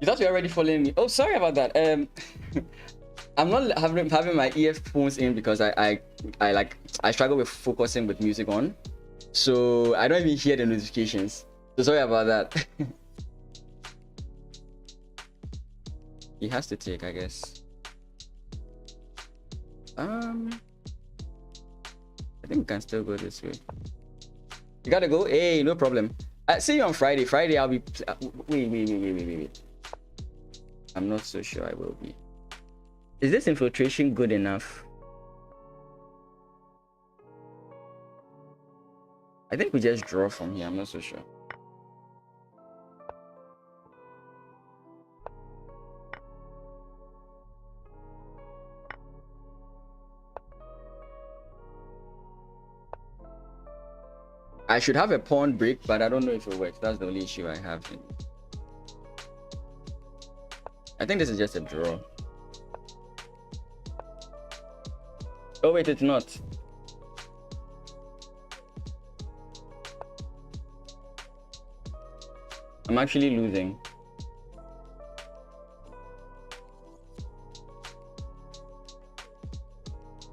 You thought you were already following me? Oh, sorry about that. I'm not having my earphones in because I struggle with focusing with music on, so I don't even hear the notifications. So sorry about that. He has to take, I guess. I think we can still go this way. You gotta go. Hey, no problem. See you on Friday. Friday I'll be. Wait. I'm not so sure I will be. Is this infiltration good enough? I think we just draw from here. I'm not so sure. I should have a pawn break, but I don't know if it works. That's the only issue I have. I think this is just a draw. Oh wait, it's not. I'm actually losing.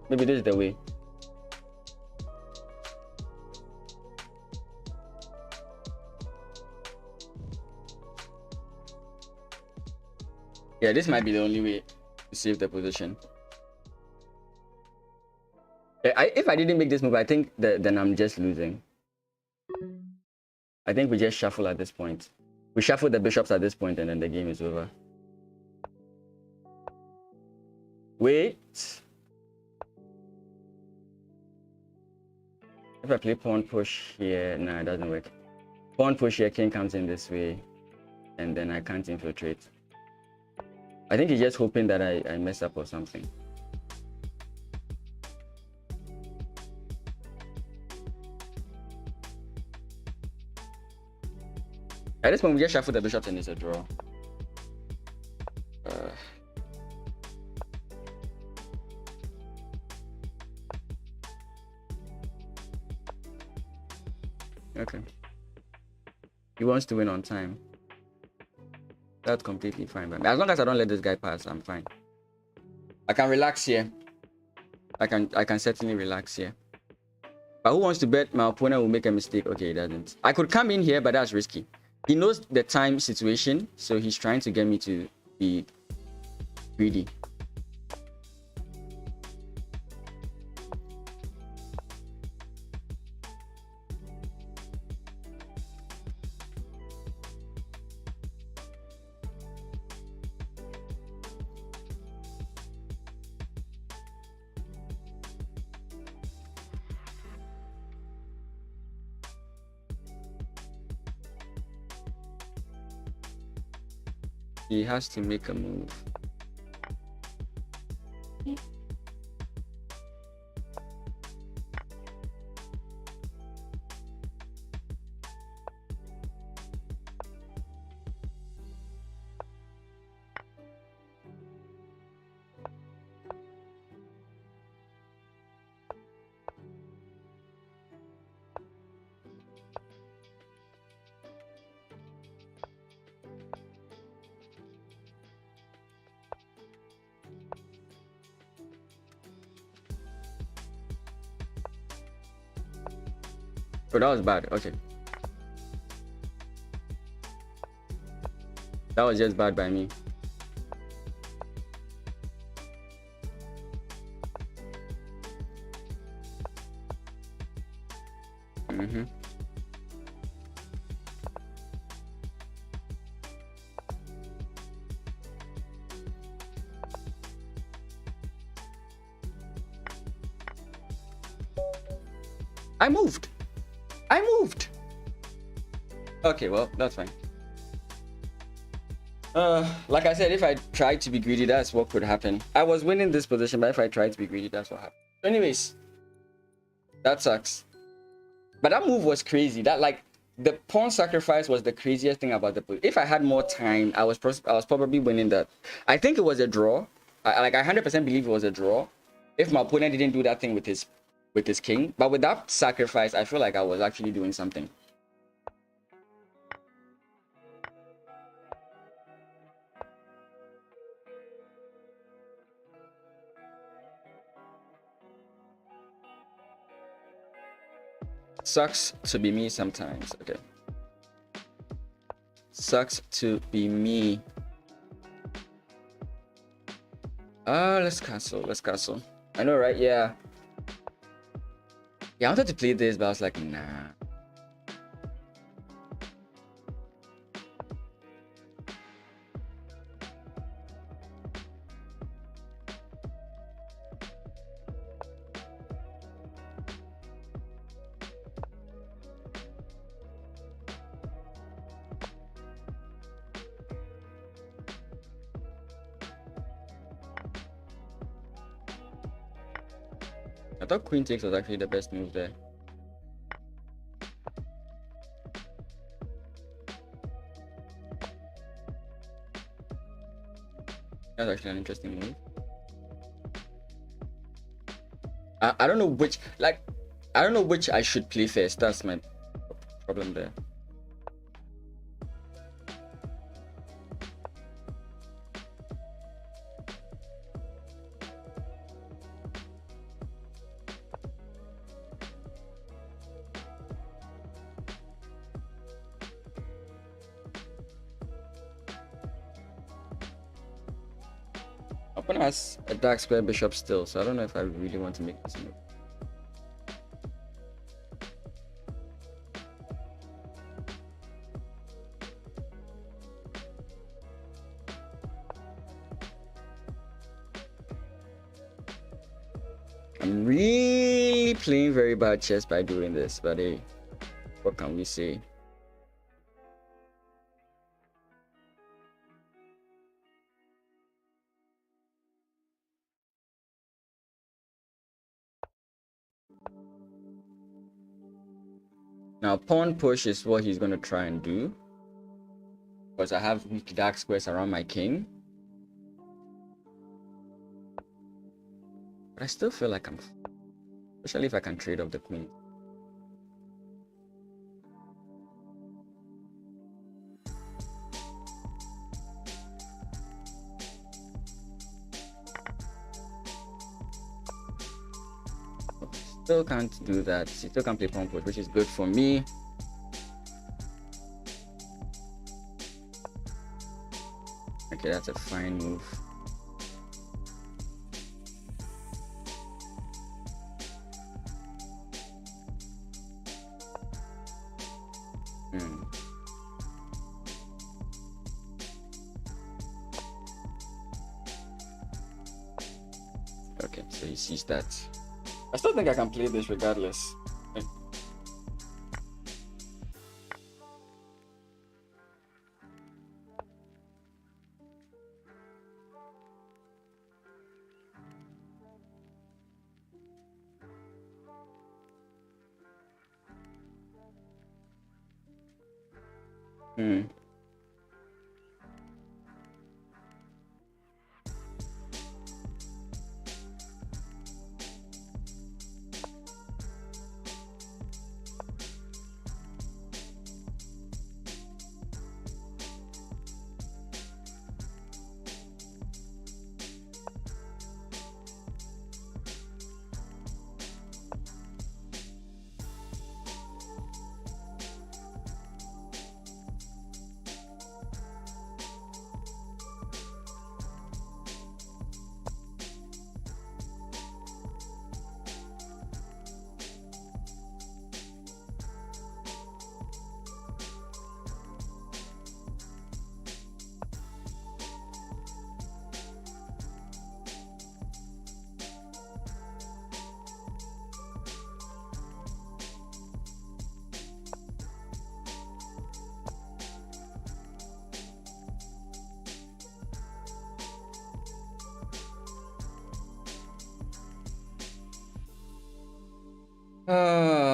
Maybe this is the way. Yeah, this might be the only way to save the position. If I didn't make this move, I think then I'm just losing. I think we just shuffle at this point. We shuffle the bishops at this point and then the game is over. Wait. If I play pawn push here, nah, it doesn't work. Pawn push here, king comes in this way, and then I can't infiltrate. I think he's just hoping that I mess up or something. At this point, we just shuffle the bishops and it's a draw. Okay. He wants to win on time. That's completely fine. But as long as I don't let this guy pass, I'm fine. I can relax here. I can certainly relax here. But who wants to bet my opponent will make a mistake? Okay, he doesn't. I could come in here, but that's risky. He knows the time situation, so he's trying to get me to be greedy. He has to make a move. Oh, that was bad. Okay. That was just bad by me. I moved. Okay, well, that's fine. Like I said, if I tried to be greedy, that's what could happen. I was winning this position, but if I tried to be greedy, that's what happened. Anyways, that sucks. But that move was crazy. That, like, the pawn sacrifice was the craziest thing about the position. If I had more time, I was probably winning that. I think it was a draw. I 100% believe it was a draw. if my opponent didn't do that thing with his king, but with that sacrifice, I feel like I was actually doing something. Sucks to be me sometimes. Okay. Sucks to be me. Let's cancel. Let's cancel. I know, right? Yeah. Yeah, I wanted to play this, but I was like, nah. I thought queen takes was actually the best move there. That's actually an interesting move. I don't know which, like, I don't know which I should play first. That's my problem there. Opponent has a dark square bishop still, so I don't know if I really want to make this move. I'm really playing very bad chess by doing this, but hey, what can we say? Now, pawn push is what he's going to try and do, because I have weak dark squares around my king. But I still feel like I'm, especially if I can trade off the queen. Still can't do that. She still can't play pawn push, which is good for me. Okay, that's a fine move. Okay, so he sees that. I still think I can play this regardless.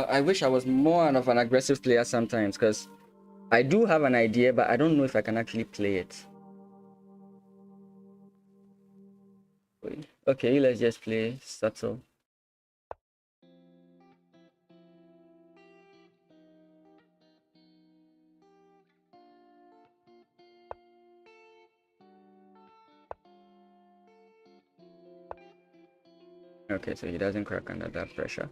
I wish I was more of an aggressive player sometimes, because I do have an idea, but I don't know if I can actually play it. Wait. Okay, let's just play subtle. Okay, so he doesn't crack under that pressure.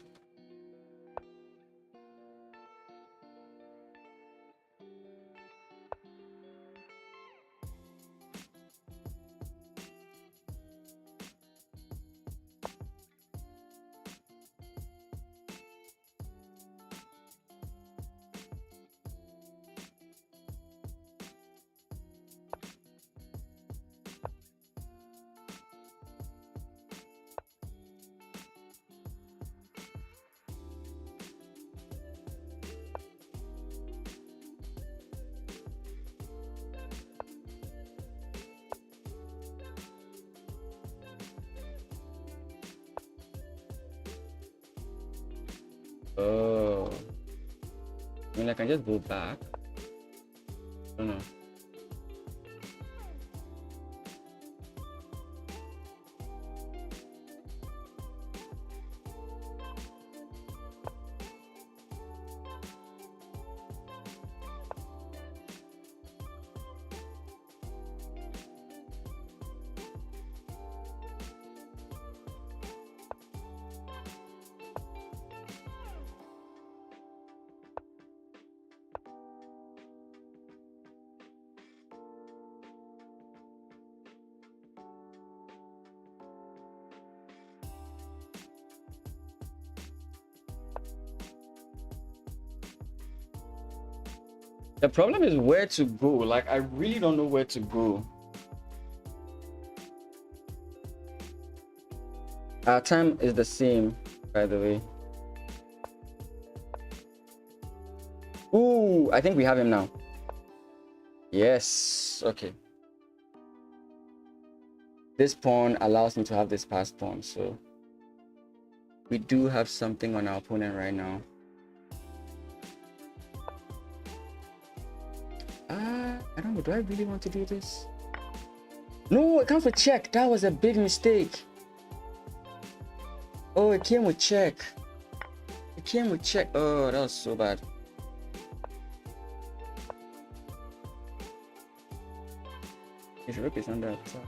Oh, I mean, I can just go back. I don't know. The problem is where to go. Like, I really don't know where to go. Our time is the same, by the way. Ooh, I think we have him now. Yes. Okay. This pawn allows me to have this passed pawn, so we do have something on our opponent right now. I don't know. Do I really want to do this? No, it comes with check. That was a big mistake. Oh, it came with check. It came with check. Oh, that was so bad. His rook is under attack.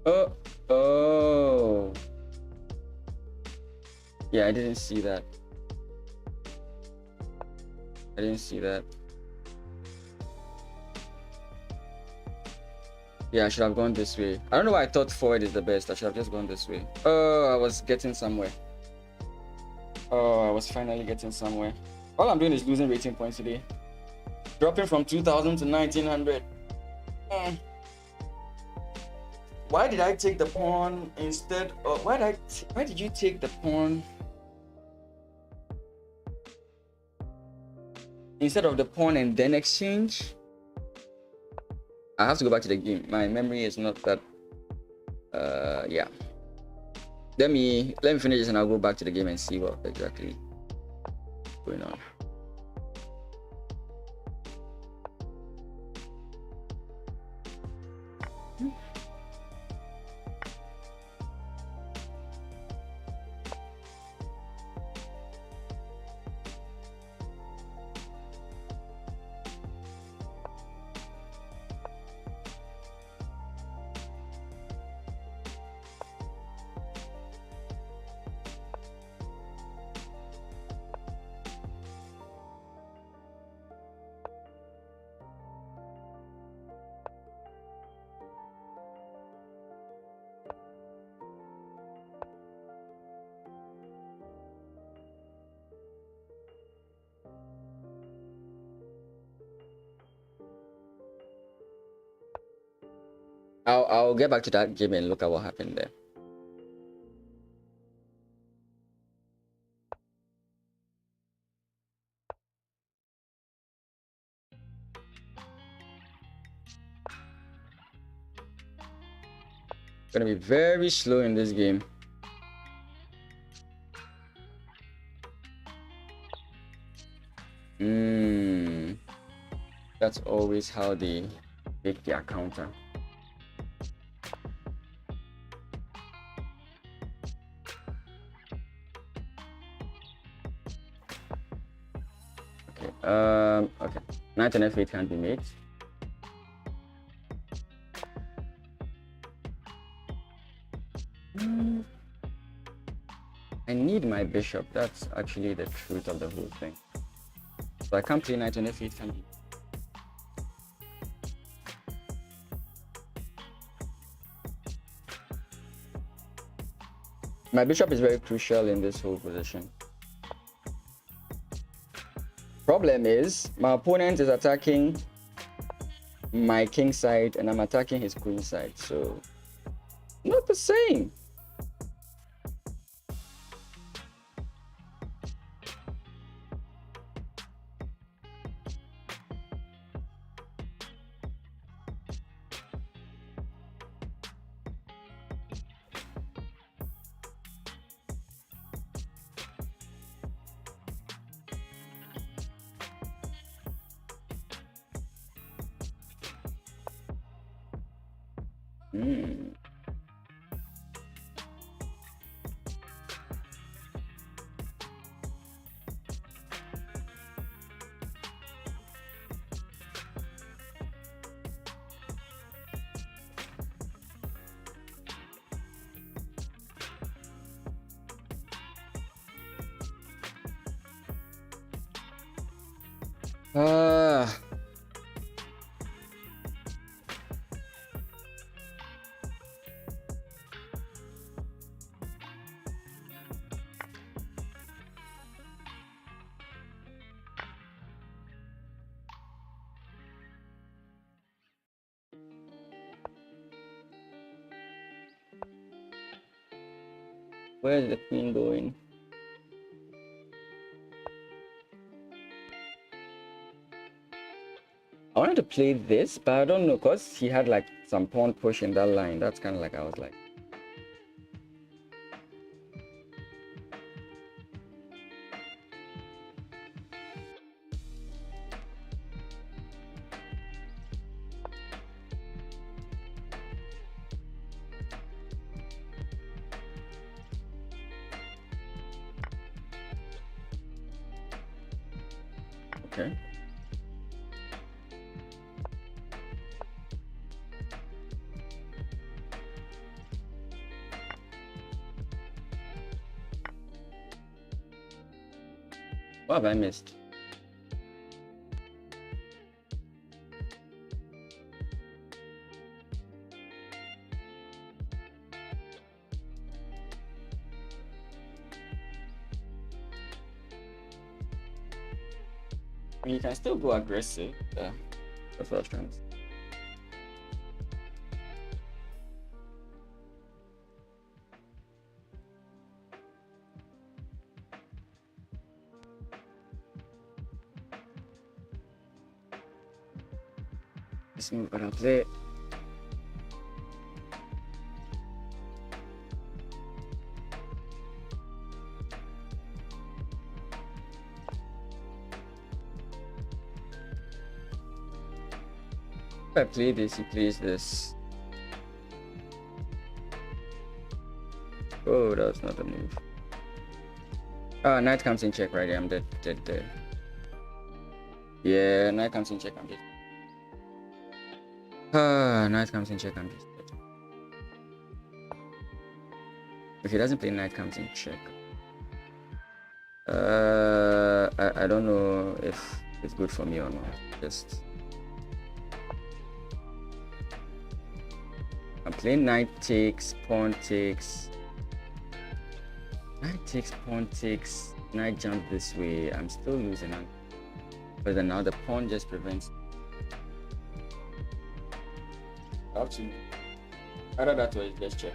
Oh, oh. Yeah, I didn't see that. I didn't see that. Yeah, I should have gone this way. I don't know why I thought forward is the best. I should have just gone this way. Oh, I was getting somewhere. Oh, I was finally getting somewhere. All I'm doing is losing rating points today. Dropping from 2000 to 1900. Why did I take the pawn instead of... Why did you take the pawn instead of the pawn and then exchange? I have to go back to the game. My memory is not that... yeah. Let me finish this and I'll go back to the game and see what exactly is going on. I'll get back to that game and look at what happened there. Gonna be very slow in this game. That's always how they make their counter. Okay. Knight and f8 can't be made. I need my bishop. That's actually the truth of the whole thing. So I can't play knight and f8, can be. My bishop is very crucial in this whole position. Problem is, my opponent is attacking my king side and I'm attacking his queen side, so not the same. Where's the queen going? I wanted to play this, but I don't know, because he had like some pawn push in that line. That's kind of like, I was like, okay. What have I missed? I mean, you can still go aggressive. That's what I was trying to say. Let's move it up there. If I play this, he plays this. Oh, that's not a move. Knight comes in check right here. I'm dead there. Yeah, knight comes in check. I'm dead. Knight comes in check. I'm just dead. If he doesn't play knight comes in check. I don't know if it's good for me or not. Just I'm playing knight takes, pawn takes. Knight takes, pawn takes. Knight jump this way. I'm still losing on. But then now the pawn just prevents. I have to Either that or it's just check.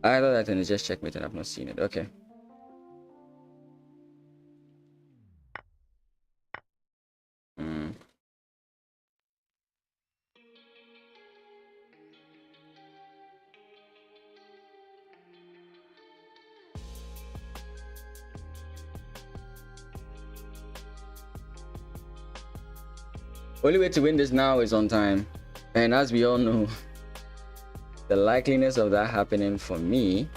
Either that and it's just checkmate and I've not seen it. Okay. Only way to win this now is on time. And as we all know, the likeliness of that happening for me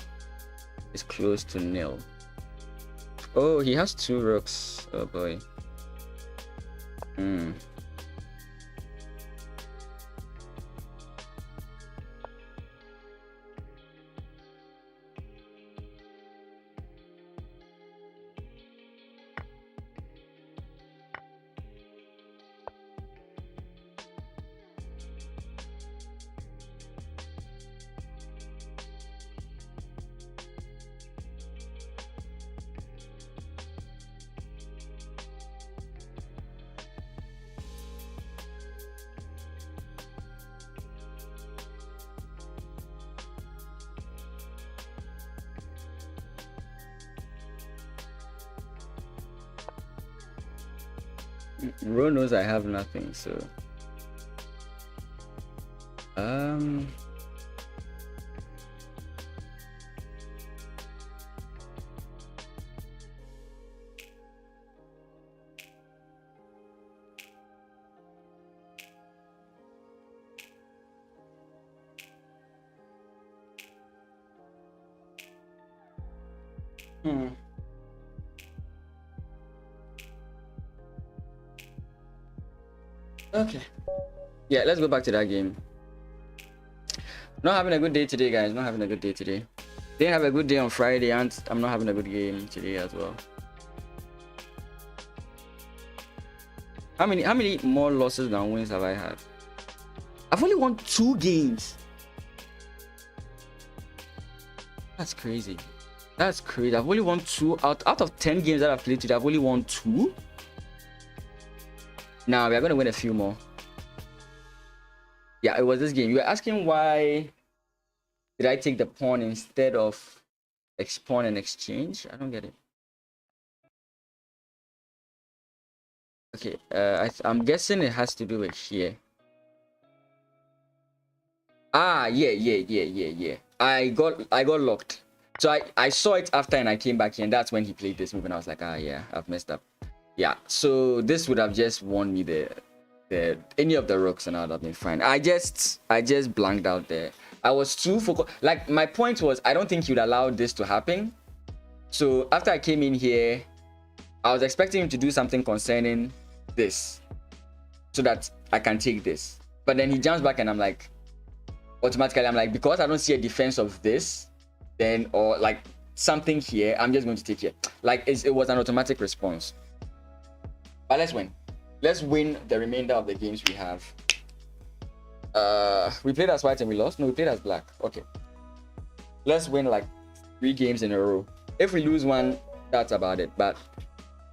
is close to nil. Oh, he has 2 rooks. Oh boy. Ro knows I have nothing, so okay. Yeah, let's go back to that game. Not having a good day today, guys. Not having a good day today. Didn't have a good day on Friday, and I'm not having a good game today as well. How many more losses than wins have I had? I've only won 2 games. That's crazy. That's crazy. I've only won 2 out of 10 games that I've played today. I've only won 2. Now we are gonna win a few more. Yeah, it was this game. You were asking why did I take the pawn instead of pawn and exchange? I don't get it. Okay, I'm guessing it has to do with here. Ah, yeah. I got locked. So I saw it after and I came back here, and that's when he played this move and I was like, ah yeah, I've messed up. Yeah, so this would have just won me the any of the rooks and I would have been fine. I just blanked out there. I was too focused. Like, my point was, I don't think you'd allow this to happen. So after I came in here, I was expecting him to do something concerning this so that I can take this. But then he jumps back and I'm like, automatically I'm like, because I don't see a defense of this, then, or like something here, I'm just going to take it. Like, it was an automatic response. But let's win. Let's win the remainder of the games we have. We played as white and we lost. No, we played as black. Okay. Let's win like 3 games in a row. If we lose one, that's about it. But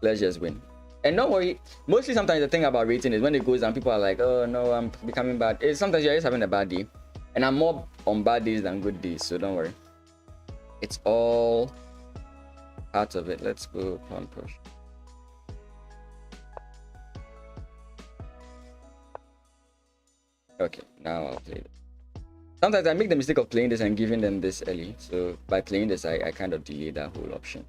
let's just win. And don't worry. Mostly sometimes the thing about rating is when it goes down, people are like, oh no, I'm becoming bad. Sometimes you're just having a bad day. And I'm more on bad days than good days. So don't worry. It's all part of it. Let's go pawn push. Okay, now I'll play it. Sometimes I make the mistake of playing this and giving them this early. So by playing this, I kind of delay that whole option.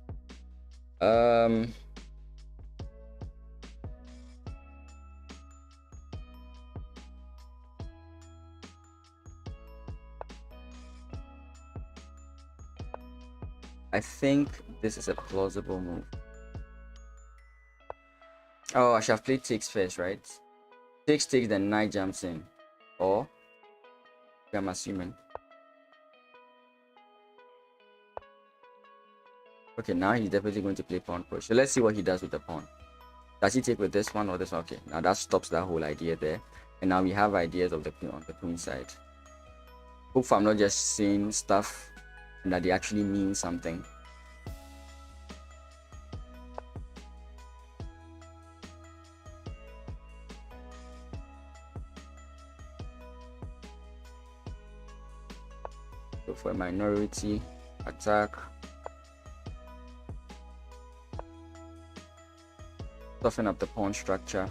I think this is a plausible move. Oh, I should have played takes first, right? Takes, then knight jumps in. Or, I'm assuming. Okay, now he's definitely going to play pawn push. So let's see what he does with the pawn. Does he take with this one or this one? Okay, now that stops that whole idea there. And now we have ideas of the queen on the queen side. Hopefully I'm not just saying stuff and that they actually mean something. for a minority attack. Soften up the pawn structure.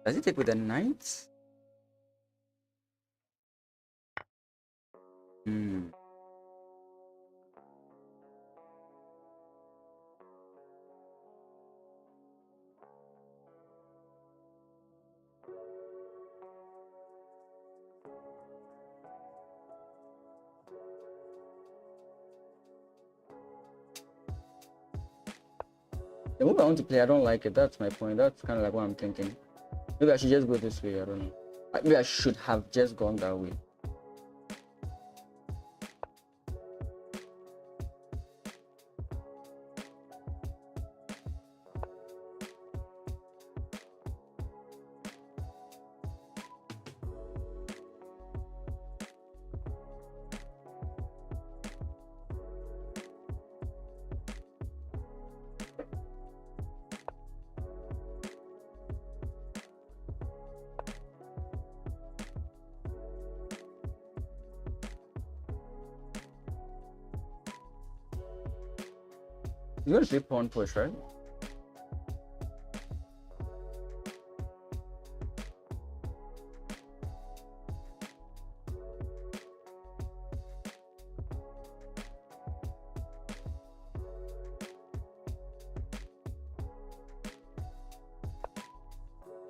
Does he take with the knight? Hmm. The move I want to play, I don't like it. That's my point. That's kind of like what I'm thinking. Maybe I should just go this way. I don't know. Maybe I should have just gone that way. You're going to play pawn push, right?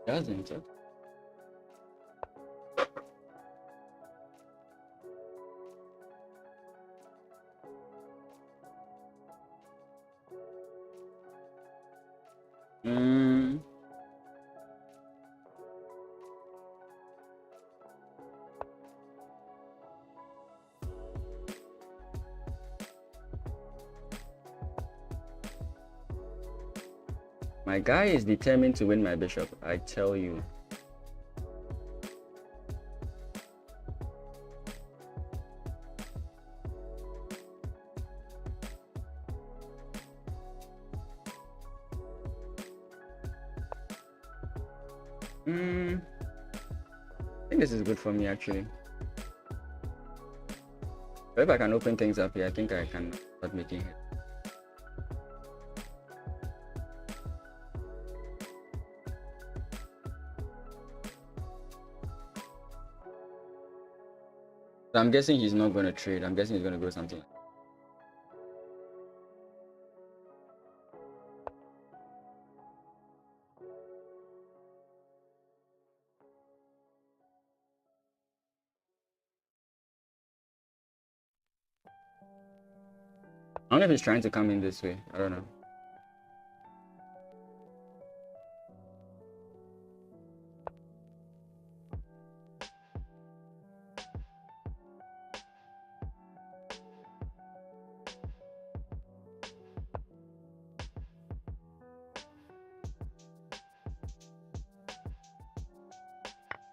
Doesn't it? Hmm. My guy is determined to win my bishop, I tell you. I think this is good for me actually. But if I can open things up here, I think I can start making it. So I'm guessing he's not going to trade. I'm guessing he's going to go something like I don't know if he's trying to come in this way. I don't know.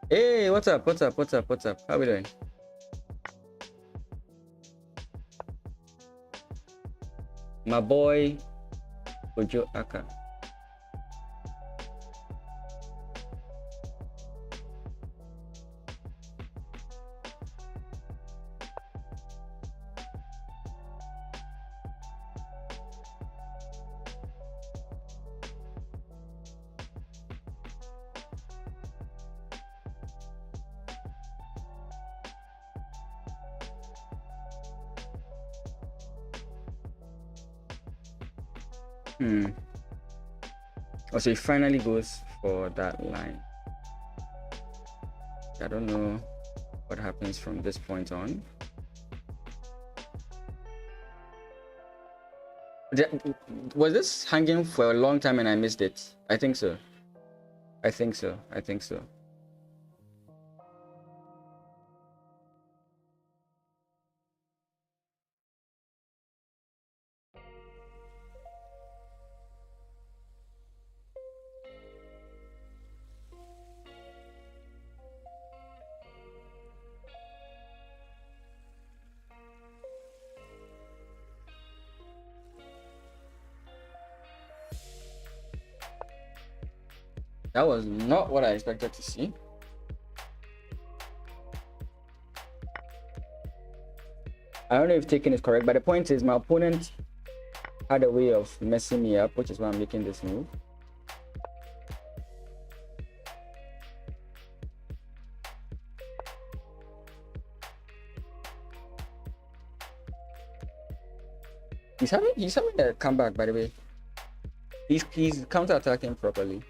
Hey, what's up? What's up? What's up? What's up? How we doing? My boy, Ojo Aka. Oh, so he finally goes for that line. I don't know what happens from this point on. Was this hanging for a long time and I missed it? I think so. I think so. I think so. That was not what I expected to see. I don't know if taking is correct, but the point is my opponent had a way of messing me up, which is why I'm making this move. He's having a comeback, by the way. He's counter-attacking properly.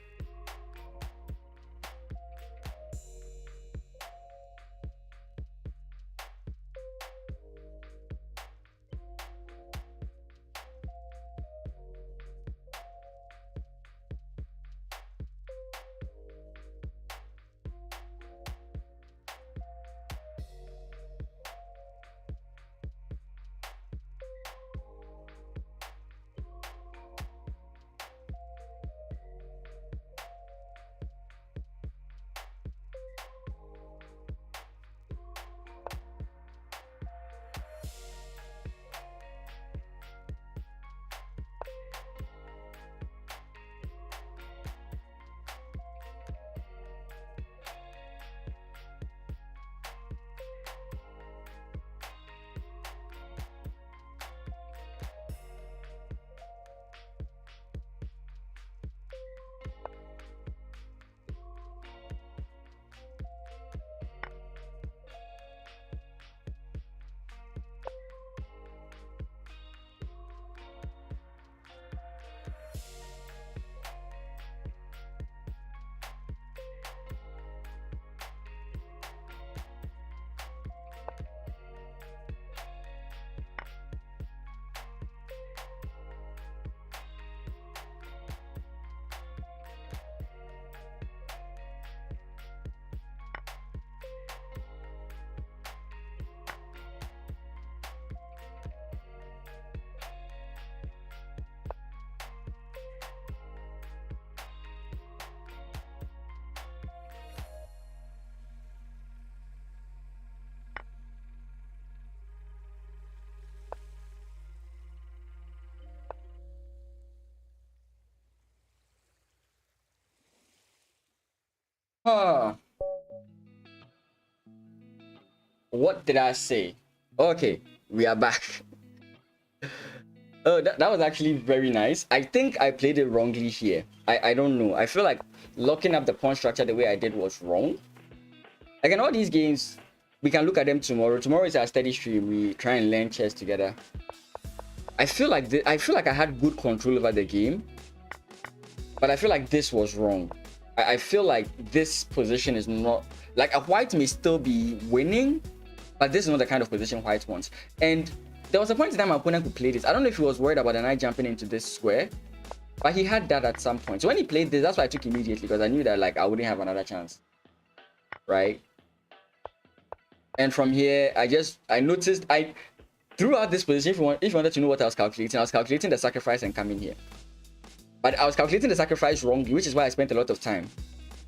Huh. What did I say? Okay, we are back. Oh, that was actually very nice. I think I played it wrongly here. I don't know. I feel like locking up the pawn structure the way I did was wrong. Like in all these games, we can look at them tomorrow. Tomorrow is our steady stream. We try and learn chess together. I feel like I had good control over the game, but I feel like this was wrong. I feel like this position is not like a white may still be winning, but this is not the kind of position white wants. And there was a point in time my opponent could play this. I don't know if he was worried about the knight jumping into this square, but he had that at some point. So when he played this, that's why I took immediately, because I knew that like I wouldn't have another chance, right? And from here, I noticed throughout this position, if you wanted to know what I was calculating the sacrifice and coming here. But I was calculating the sacrifice wrongly, which is why I spent a lot of time.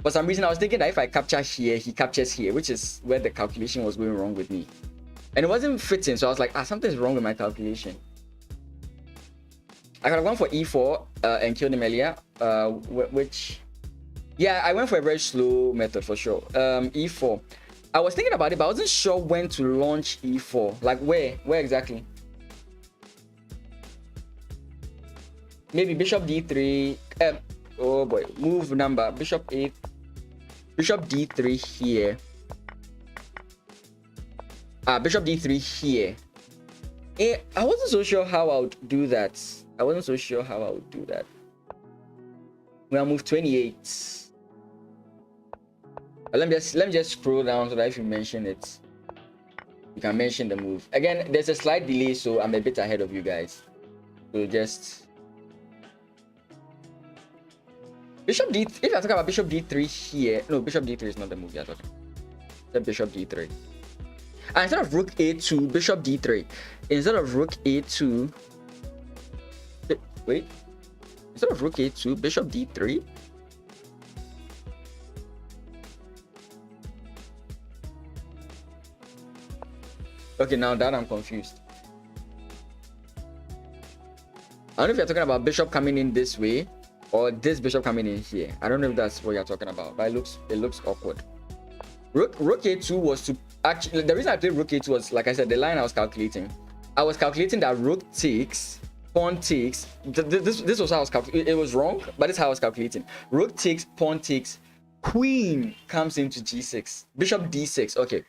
For some reason, I was thinking that if I capture here, he captures here, which is where the calculation was going wrong with me. And it wasn't fitting, so I was like, something's wrong with my calculation. I could have gone for e4 and killed him earlier, which... Yeah, I went for a very slow method for sure. E4. I was thinking about it, but I wasn't sure when to launch e4. Like where exactly? Maybe bishop d3. Oh boy, move number. Bishop d3 here. Bishop d3 here. I wasn't so sure how I would do that. We'll move 28. Let me just scroll down so that if you mention it, you can mention the move. Again, there's a slight delay, so I'm a bit ahead of you guys. So just bishop d. If I talk about bishop d3 here, no, bishop d3 is not the move you're talking. The bishop d3. And instead of rook a2, bishop d3. Instead of rook a2, wait. Instead of rook a2, bishop d3. Okay, now that I'm confused. I don't know if you're talking about bishop coming in this way or this bishop coming in here. I don't know if that's what you're talking about, but it looks awkward. Rook a2 was to actually, the reason I played rook a2 was, like I said, the line I was calculating that rook takes, pawn takes. This was how I was calculating. It was wrong, but it's how I was calculating. Rook takes, pawn takes, queen comes into g6, bishop d6. Okay.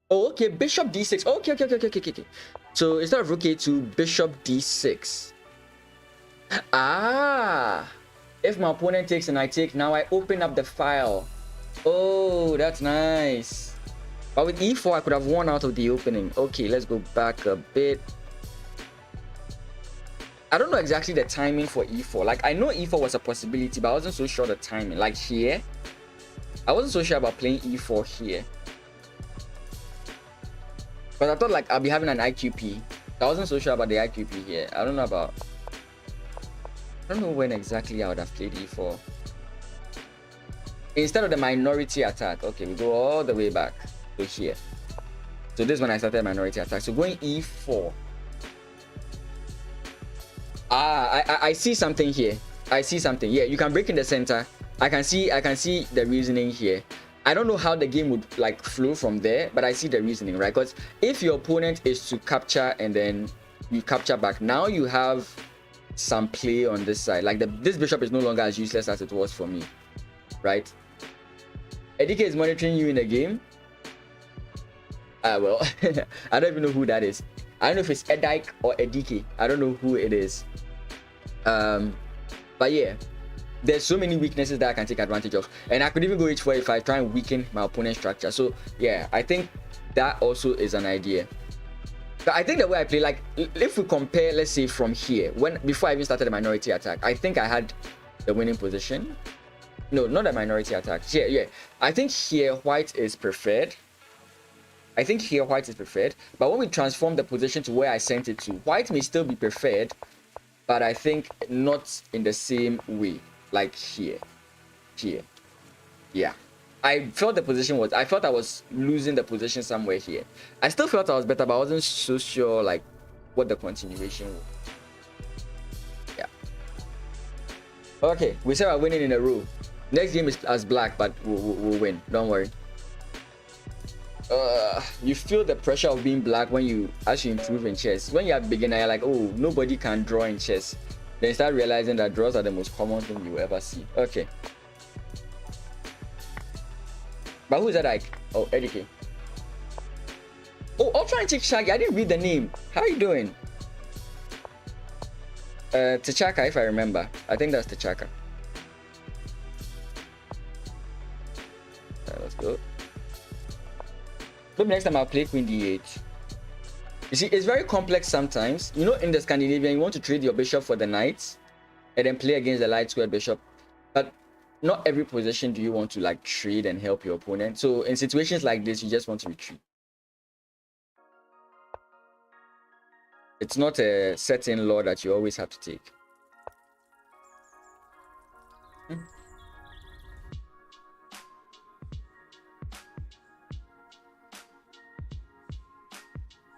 Oh, okay, bishop d6. Okay. So instead of rook a2, bishop d6. Ah, if my opponent takes and I take, now I open up the file. Oh, that's nice. But with e4, I could have won out of the opening. Okay, let's go back a bit. I don't know exactly the timing for e4. Like, I know e4 was a possibility, but I wasn't so sure the timing. Like here, I wasn't so sure about playing e4 here. But I thought like I'll be having an IQP. I wasn't so sure about the IQP here. I don't know when exactly I would have played e4. Instead of the minority attack. Okay, we go all the way back to here. So this is when I started minority attack. So going e4. I see something here. I see something. Yeah, you can break in the center. I can see the reasoning here. I don't know how the game would like flow from there, but I see the reasoning, right? Because if your opponent is to capture and then you capture back, now you have some play on this side. Like this bishop is no longer as useless as it was for me, right? Edike is monitoring you in the game. Well, I don't even know who that is. I don't know if it's Edike or Edike. I don't know who it is. But yeah, there's so many weaknesses that I can take advantage of, and I could even go h4 if I try and weaken my opponent's structure. So yeah, I think that also is an idea. But I think the way I play, like if we compare, let's say from here, before I even started the minority attack, I think I had the winning position. No, not the minority attack. Yeah. I think here white is preferred. But when we transform the position to where I sent it to, white may still be preferred, but I think not in the same way. Like here. Yeah. I felt I was losing the position somewhere here. I still felt I was better, but I wasn't so sure like what the continuation was. Yeah. Okay, we said we're winning in a row. Next game is as black, but we'll win. Don't worry. You feel the pressure of being black when you actually improve in chess. When you're a beginner, you're like, oh, nobody can draw in chess. Then you start realizing that draws are the most common thing you ever see. Okay. But who's that like? Oh, Edike. Oh, I'll try and check Shaggy. I didn't read the name. How are you doing? T'Chaka, if I remember. I think that's T'Chaka. Let's go. Maybe next time I'll play Queen D8. You see, it's very complex sometimes. You know, in the Scandinavian, you want to trade your bishop for the knight and then play against the light squared bishop. But not every position do you want to like trade and help your opponent. So in situations like this, you just want to retreat. It's not a certain law that you always have to take.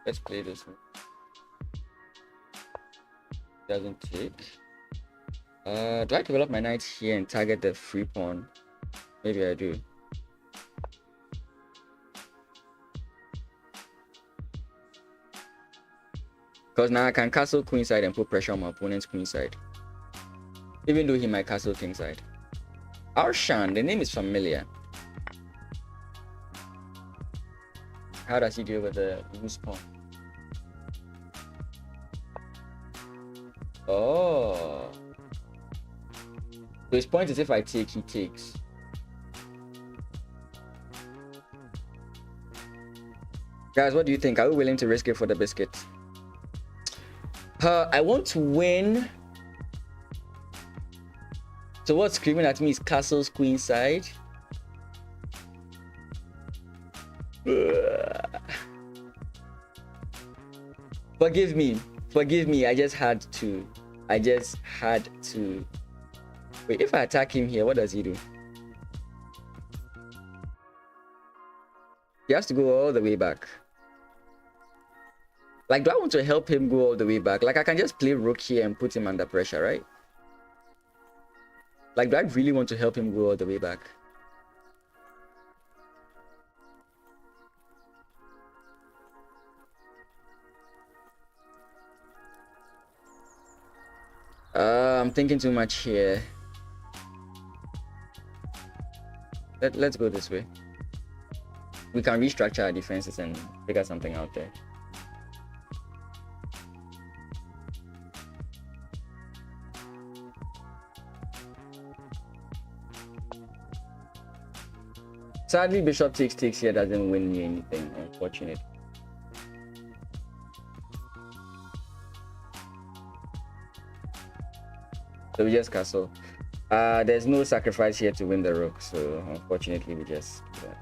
Let's play this one. Doesn't take. Do I develop my knight here and target the free pawn? Maybe I do. Because now I can castle queenside and put pressure on my opponent's queenside. Even though he might castle kingside. Arshan, the name is familiar. How does he deal with the loose pawn? Oh. So his point is if I take, he takes. Guys, what do you think? Are we willing to risk it for the biscuit? I want to win. So what's screaming at me is castles queenside. Forgive me. I just had to. Wait, if I attack him here, what does he do? He has to go all the way back. Like, do I want to help him go all the way back? Like, I can just play rook here and put him under pressure, right? Like, do I really want to help him go all the way back? I'm thinking too much here. Let's go this way. We can restructure our defenses and figure something out there. Sadly, bishop takes here doesn't win me anything, unfortunately. So we just castle. There's no sacrifice here to win the rook, so unfortunately we just do that.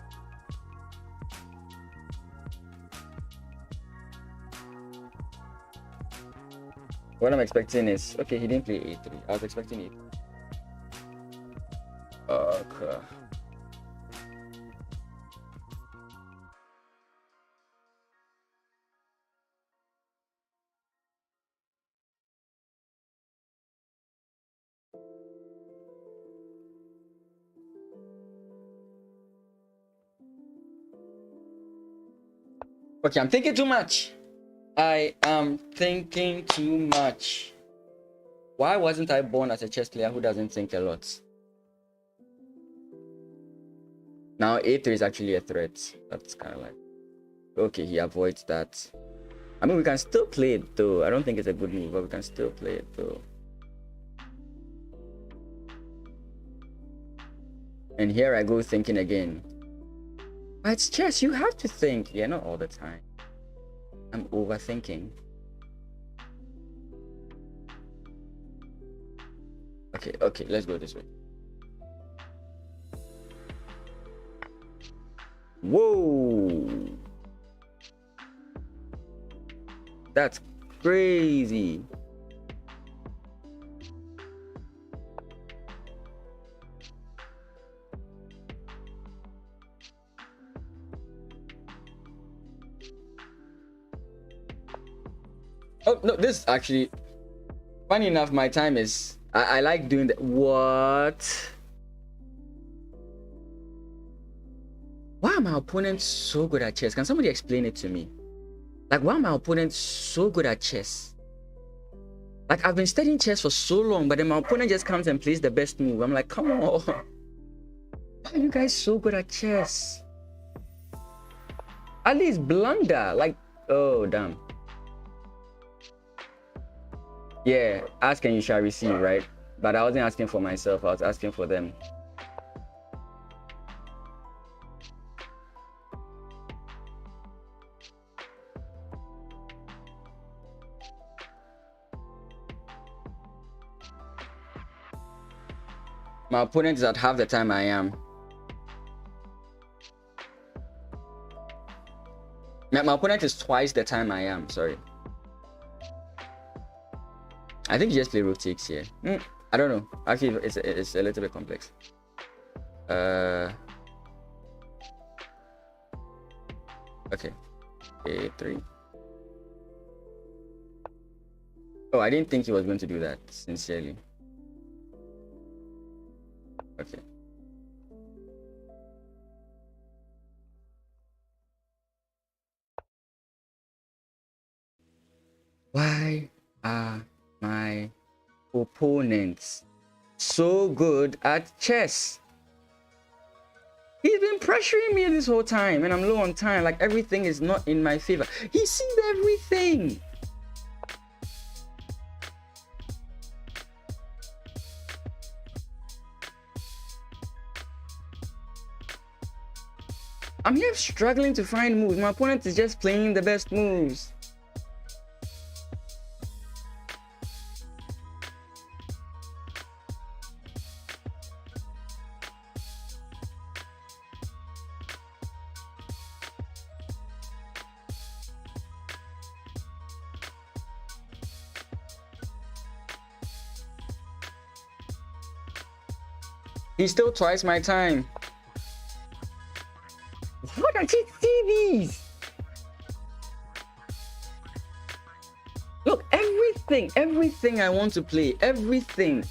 What I'm expecting is, okay, he didn't play a3. I was expecting it. Okay. Okay, I'm thinking too much. I am thinking too much. Why wasn't I born as a chess player who doesn't think a lot? Now a3 is actually a threat. That's kind of like, okay, he avoids that. I mean, we can still play it though. I don't think it's a good move, but we can still play it though. And here I go thinking again. But it's chess, you have to think. Yeah, not all the time. I'm overthinking. Okay, let's go this way. Whoa! That's crazy. Oh no, this actually, funny enough, my time is, I like doing that. What? Why are my opponents so good at chess? Can somebody explain it to me? Like, why are my opponents so good at chess? Like, I've been studying chess for so long, but then my opponent just comes and plays the best move. I'm like, come on. Why are you guys so good at chess? At least blunder. Like, oh, damn. Yeah, ask and you shall receive, right? But I wasn't asking for myself, I was asking for them. My opponent is at half the time I am. My opponent is twice the time I am, sorry. I think you just play rook takes here. I don't know. Actually, it's a little bit complex. Okay. A3. Oh, I didn't think he was going to do that, sincerely. Okay. Why are my opponents so good at chess? He's been pressuring me this whole time and I'm low on time. Like, everything is not in my favor. He sees everything. I'm here struggling to find moves. My opponent is just playing the best moves. He's still twice my time. How did he see these? Look, everything I want to play, everything.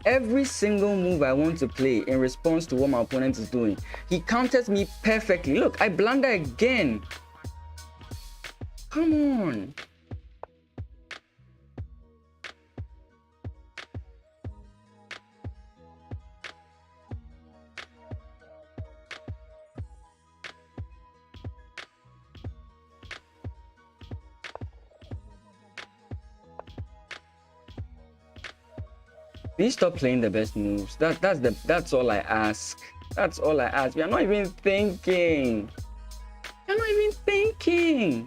Every single move I want to play in response to what my opponent is doing, he counters me perfectly. Look, I blunder again. Come on. Please stop playing the best moves. That's all I ask. That's all I ask. We are not even thinking. We are not even thinking.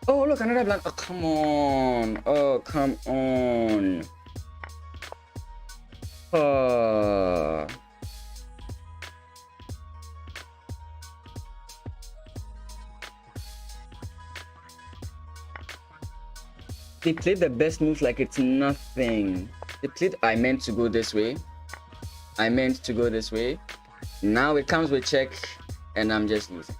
Oh, look, another blank. Oh, come on. Oh, come on. They played the best moves like it's nothing. They played. I meant to go this way. I meant to go this way. Now it comes with check, and I'm just losing.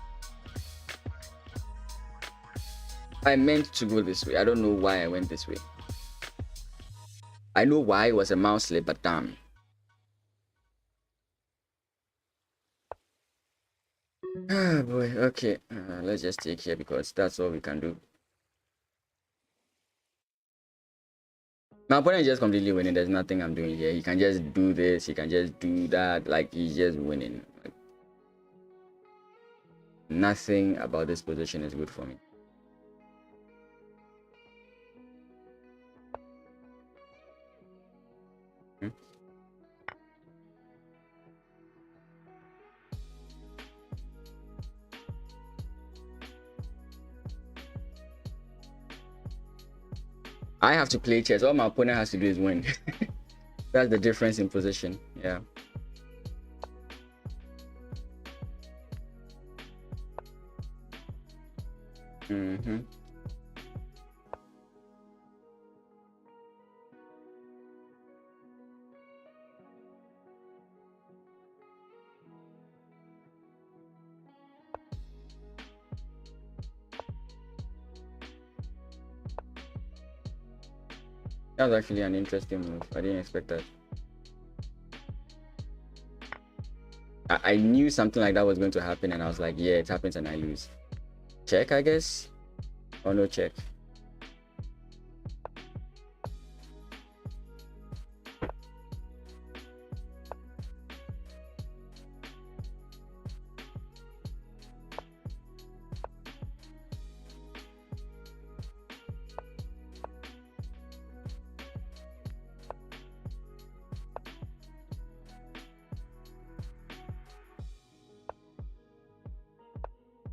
I meant to go this way. I don't know why I went this way. I know why it was a mouse slip, but damn. Oh boy. Okay. Let's just take here because that's all we can do. My opponent is just completely winning. There's nothing I'm doing here. He can just do this. He can just do that. Like, he's just winning. Like, nothing about this position is good for me. I have to play chess. All my opponent has to do is win. That's the difference in position. Yeah. That was actually an interesting move. I didn't expect that. I knew something like that was going to happen, and I was like, yeah, it happens and I lose. Check, I guess? Or no check?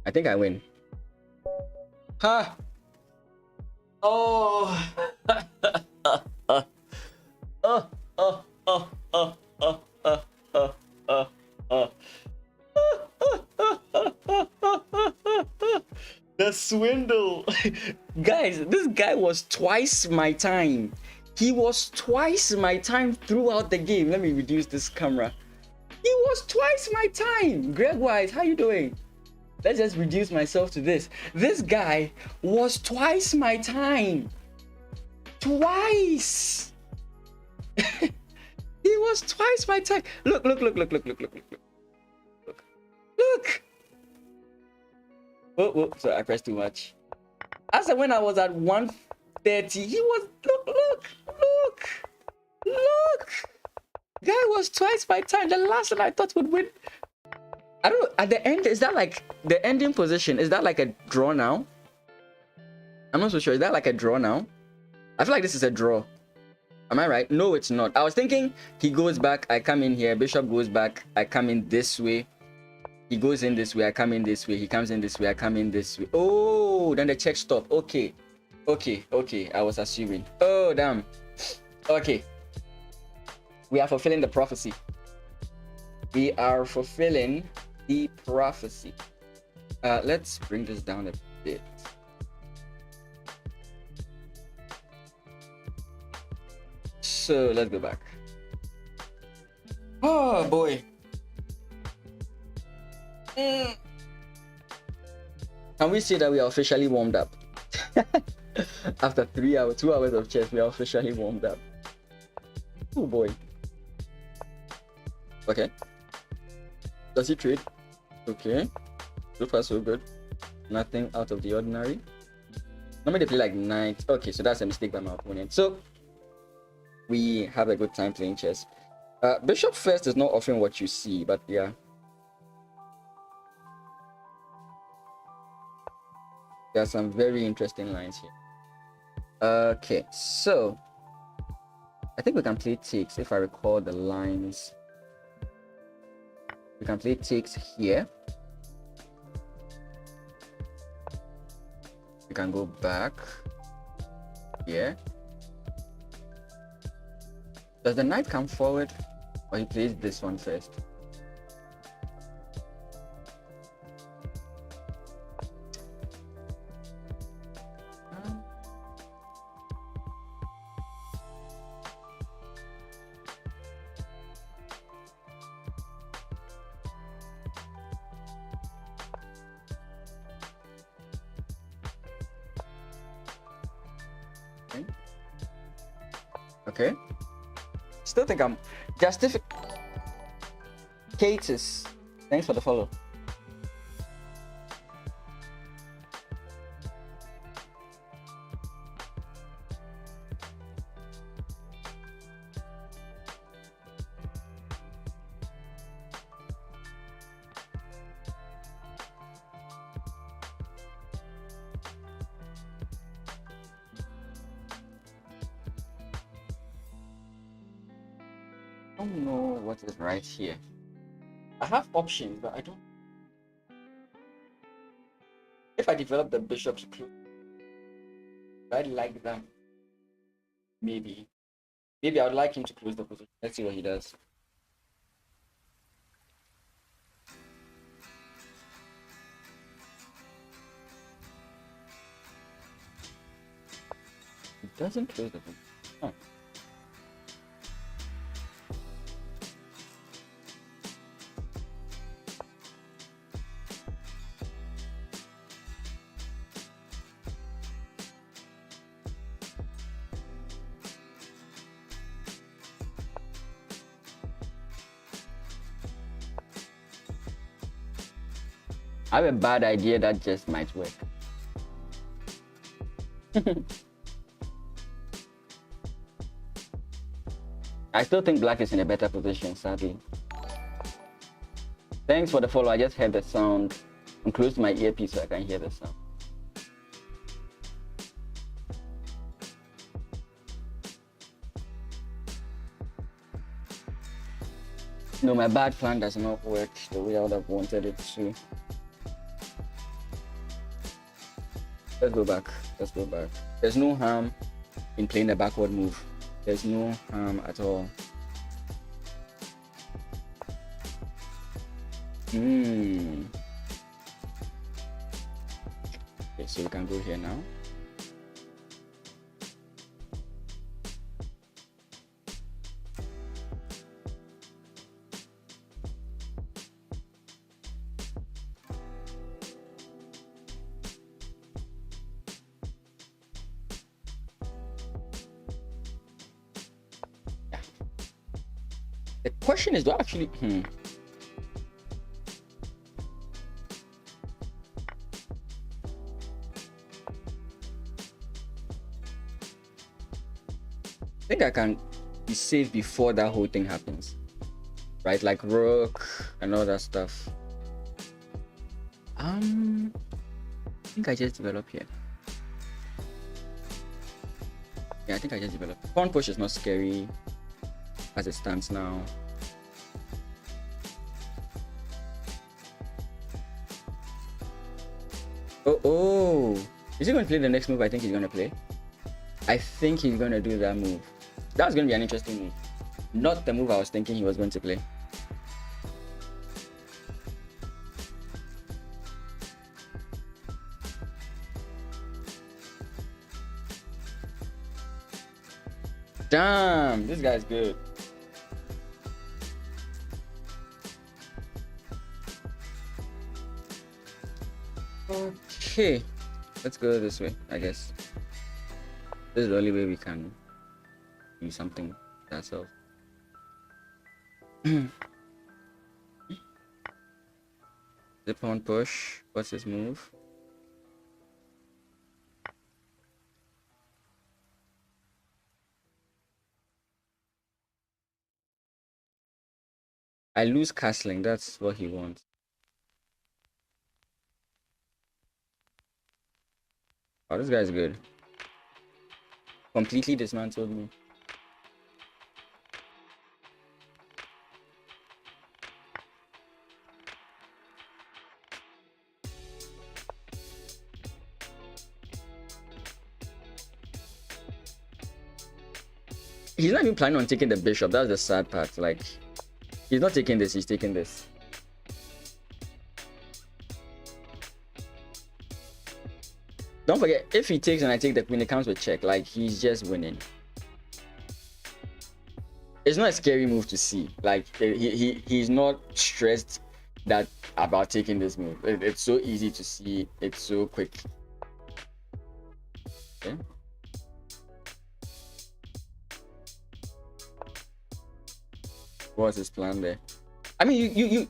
I think I win. Huh? Oh. The swindle. Guys, this guy was twice my time. He was twice my time throughout the game. Let me reduce this camera. He was twice my time. Greg Wise, how you doing? Let's just reduce myself to this. This guy was twice my time. Twice. He was twice my time. Look. Oh, sorry, I pressed too much. As when I was at 130, he was, look. Guy was twice my time. The last one I thought would win. I don't know, at the end, is that like the ending position? Is that like a draw now? I'm not so sure. Is that like a draw now? I feel like this is a draw. Am I right? No, it's not. I was thinking he goes back, I come in here, Bishop goes back, I come in this way. He goes in this way, I come in this way. He comes in this way, I come in this way. Oh, then the check stop. Okay. I was assuming. Oh, damn. Okay. We are fulfilling the prophecy. We are fulfilling the prophecy. Let's bring this down a bit. So let's go back. Oh boy. Can we say that we are officially warmed up? After 2 hours of chess, we are officially warmed up. Oh boy. Okay. Does he trade? Okay. So far so good. Nothing out of the ordinary. Normally they play like knight. Okay, so that's a mistake by my opponent. So we have a good time playing chess. Bishop first is not often what you see, but yeah. There are some very interesting lines here. Okay, so I think we can play takes if I recall the lines. We can play takes here. We can go back here. Does the knight come forward, or he plays this one first? Okay. Still think I'm justificatus. Thanks for the follow. I don't know what is right here. I have options, but I don't. If I develop the bishop's clue, I like them. Maybe I would like him to close the position. Let's see what he does. He doesn't close the position. Huh. I have a bad idea that just might work. I still think black is in a better position, sadly. Thanks for the follow. I just heard the sound. I'm close to my earpiece so I can hear the sound. No, my bad plan does not work the way I would have wanted it to. Let's go back. Let's go back. There's no harm in playing a backward move. There's no harm at all. Okay, so we can go here now. The question is, do I actually I think I can be safe before that whole thing happens, right? Like rook and all that stuff. I think I just develop here. Yeah, I think I just developed. Pawn push is not scary as it stands now. Oh, is he going to play the next move I think he's going to play? I think he's going to do that move. That's going to be an interesting move. Not the move I was thinking he was going to play. Damn, this guy's good. Okay, let's go this way, I guess. This is the only way we can do something ourselves. Zip on push. What's his move? I lose castling. That's what he wants. Oh, this guy's good. Completely dismantled me. He's not even planning on taking the bishop. That's the sad part. Like, he's not taking this. He's taking this. Don't forget, if he takes and I take the queen, it counts with check. Like, he's just winning. It's not a scary move to see. Like, he's not stressed that about taking this move. It's so easy to see. It's so quick. Okay. What's his plan there? I mean, you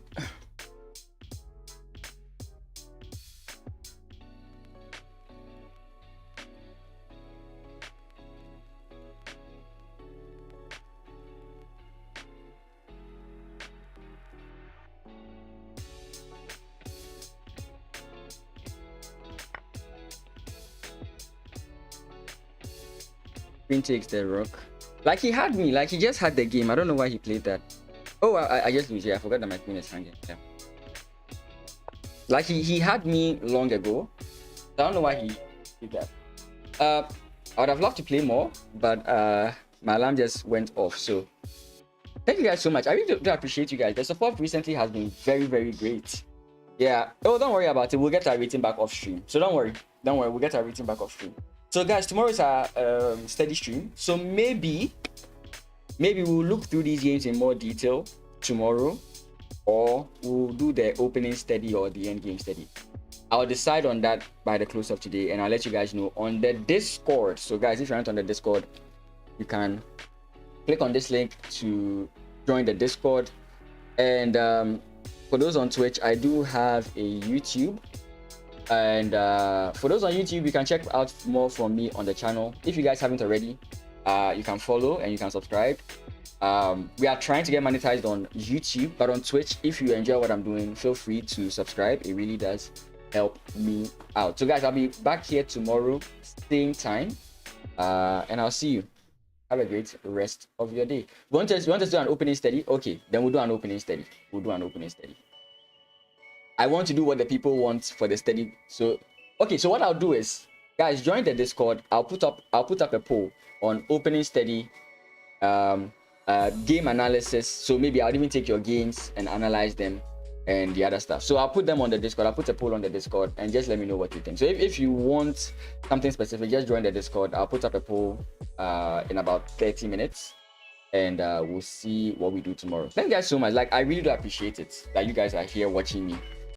queen takes the rook. Like, he had me. Like, he just had the game. I don't know why he played that. Oh, I just lose. Yeah, I forgot that my queen is hanging. Yeah. Like, he had me long ago. I don't know why he did that. I would have loved to play more, but my alarm just went off. So thank you guys so much. I really do appreciate you guys. The support recently has been very, very great. Yeah. Oh, don't worry about it. We'll get our rating back off stream. So don't worry. Don't worry. We'll get our rating back off stream. So guys, tomorrow is our steady stream. So maybe we'll look through these games in more detail tomorrow, or we'll do the opening steady or the end game steady. I'll decide on that by the close of today, and I'll let you guys know on the Discord. So guys, if you're not on the Discord, you can click on this link to join the Discord. And for those on Twitch, I do have a YouTube. And for those on YouTube, you can check out more from me on the channel. If you guys haven't already, you can follow and you can subscribe. We are trying to get monetized on YouTube, but on Twitch, if you enjoy what I'm doing, feel free to subscribe. It really does help me out. So guys, I'll be back here tomorrow, same time, and I'll see you. Have a great rest of your day. You want us to do an opening steady? Okay, then we'll do an opening steady. I want to do what the people want for the steady. So okay, so what I'll do is, guys, join the Discord. I'll put up a poll on opening steady, game analysis. So maybe I'll even take your games and analyze them and the other stuff. So I'll put them on the Discord. I'll put a poll on the Discord and just let me know what you think. So if you want something specific, just join the Discord. I'll put up a poll in about 30 minutes, and we'll see what we do tomorrow. Thank you guys so much. Like, I really do appreciate it that you guys are here watching me.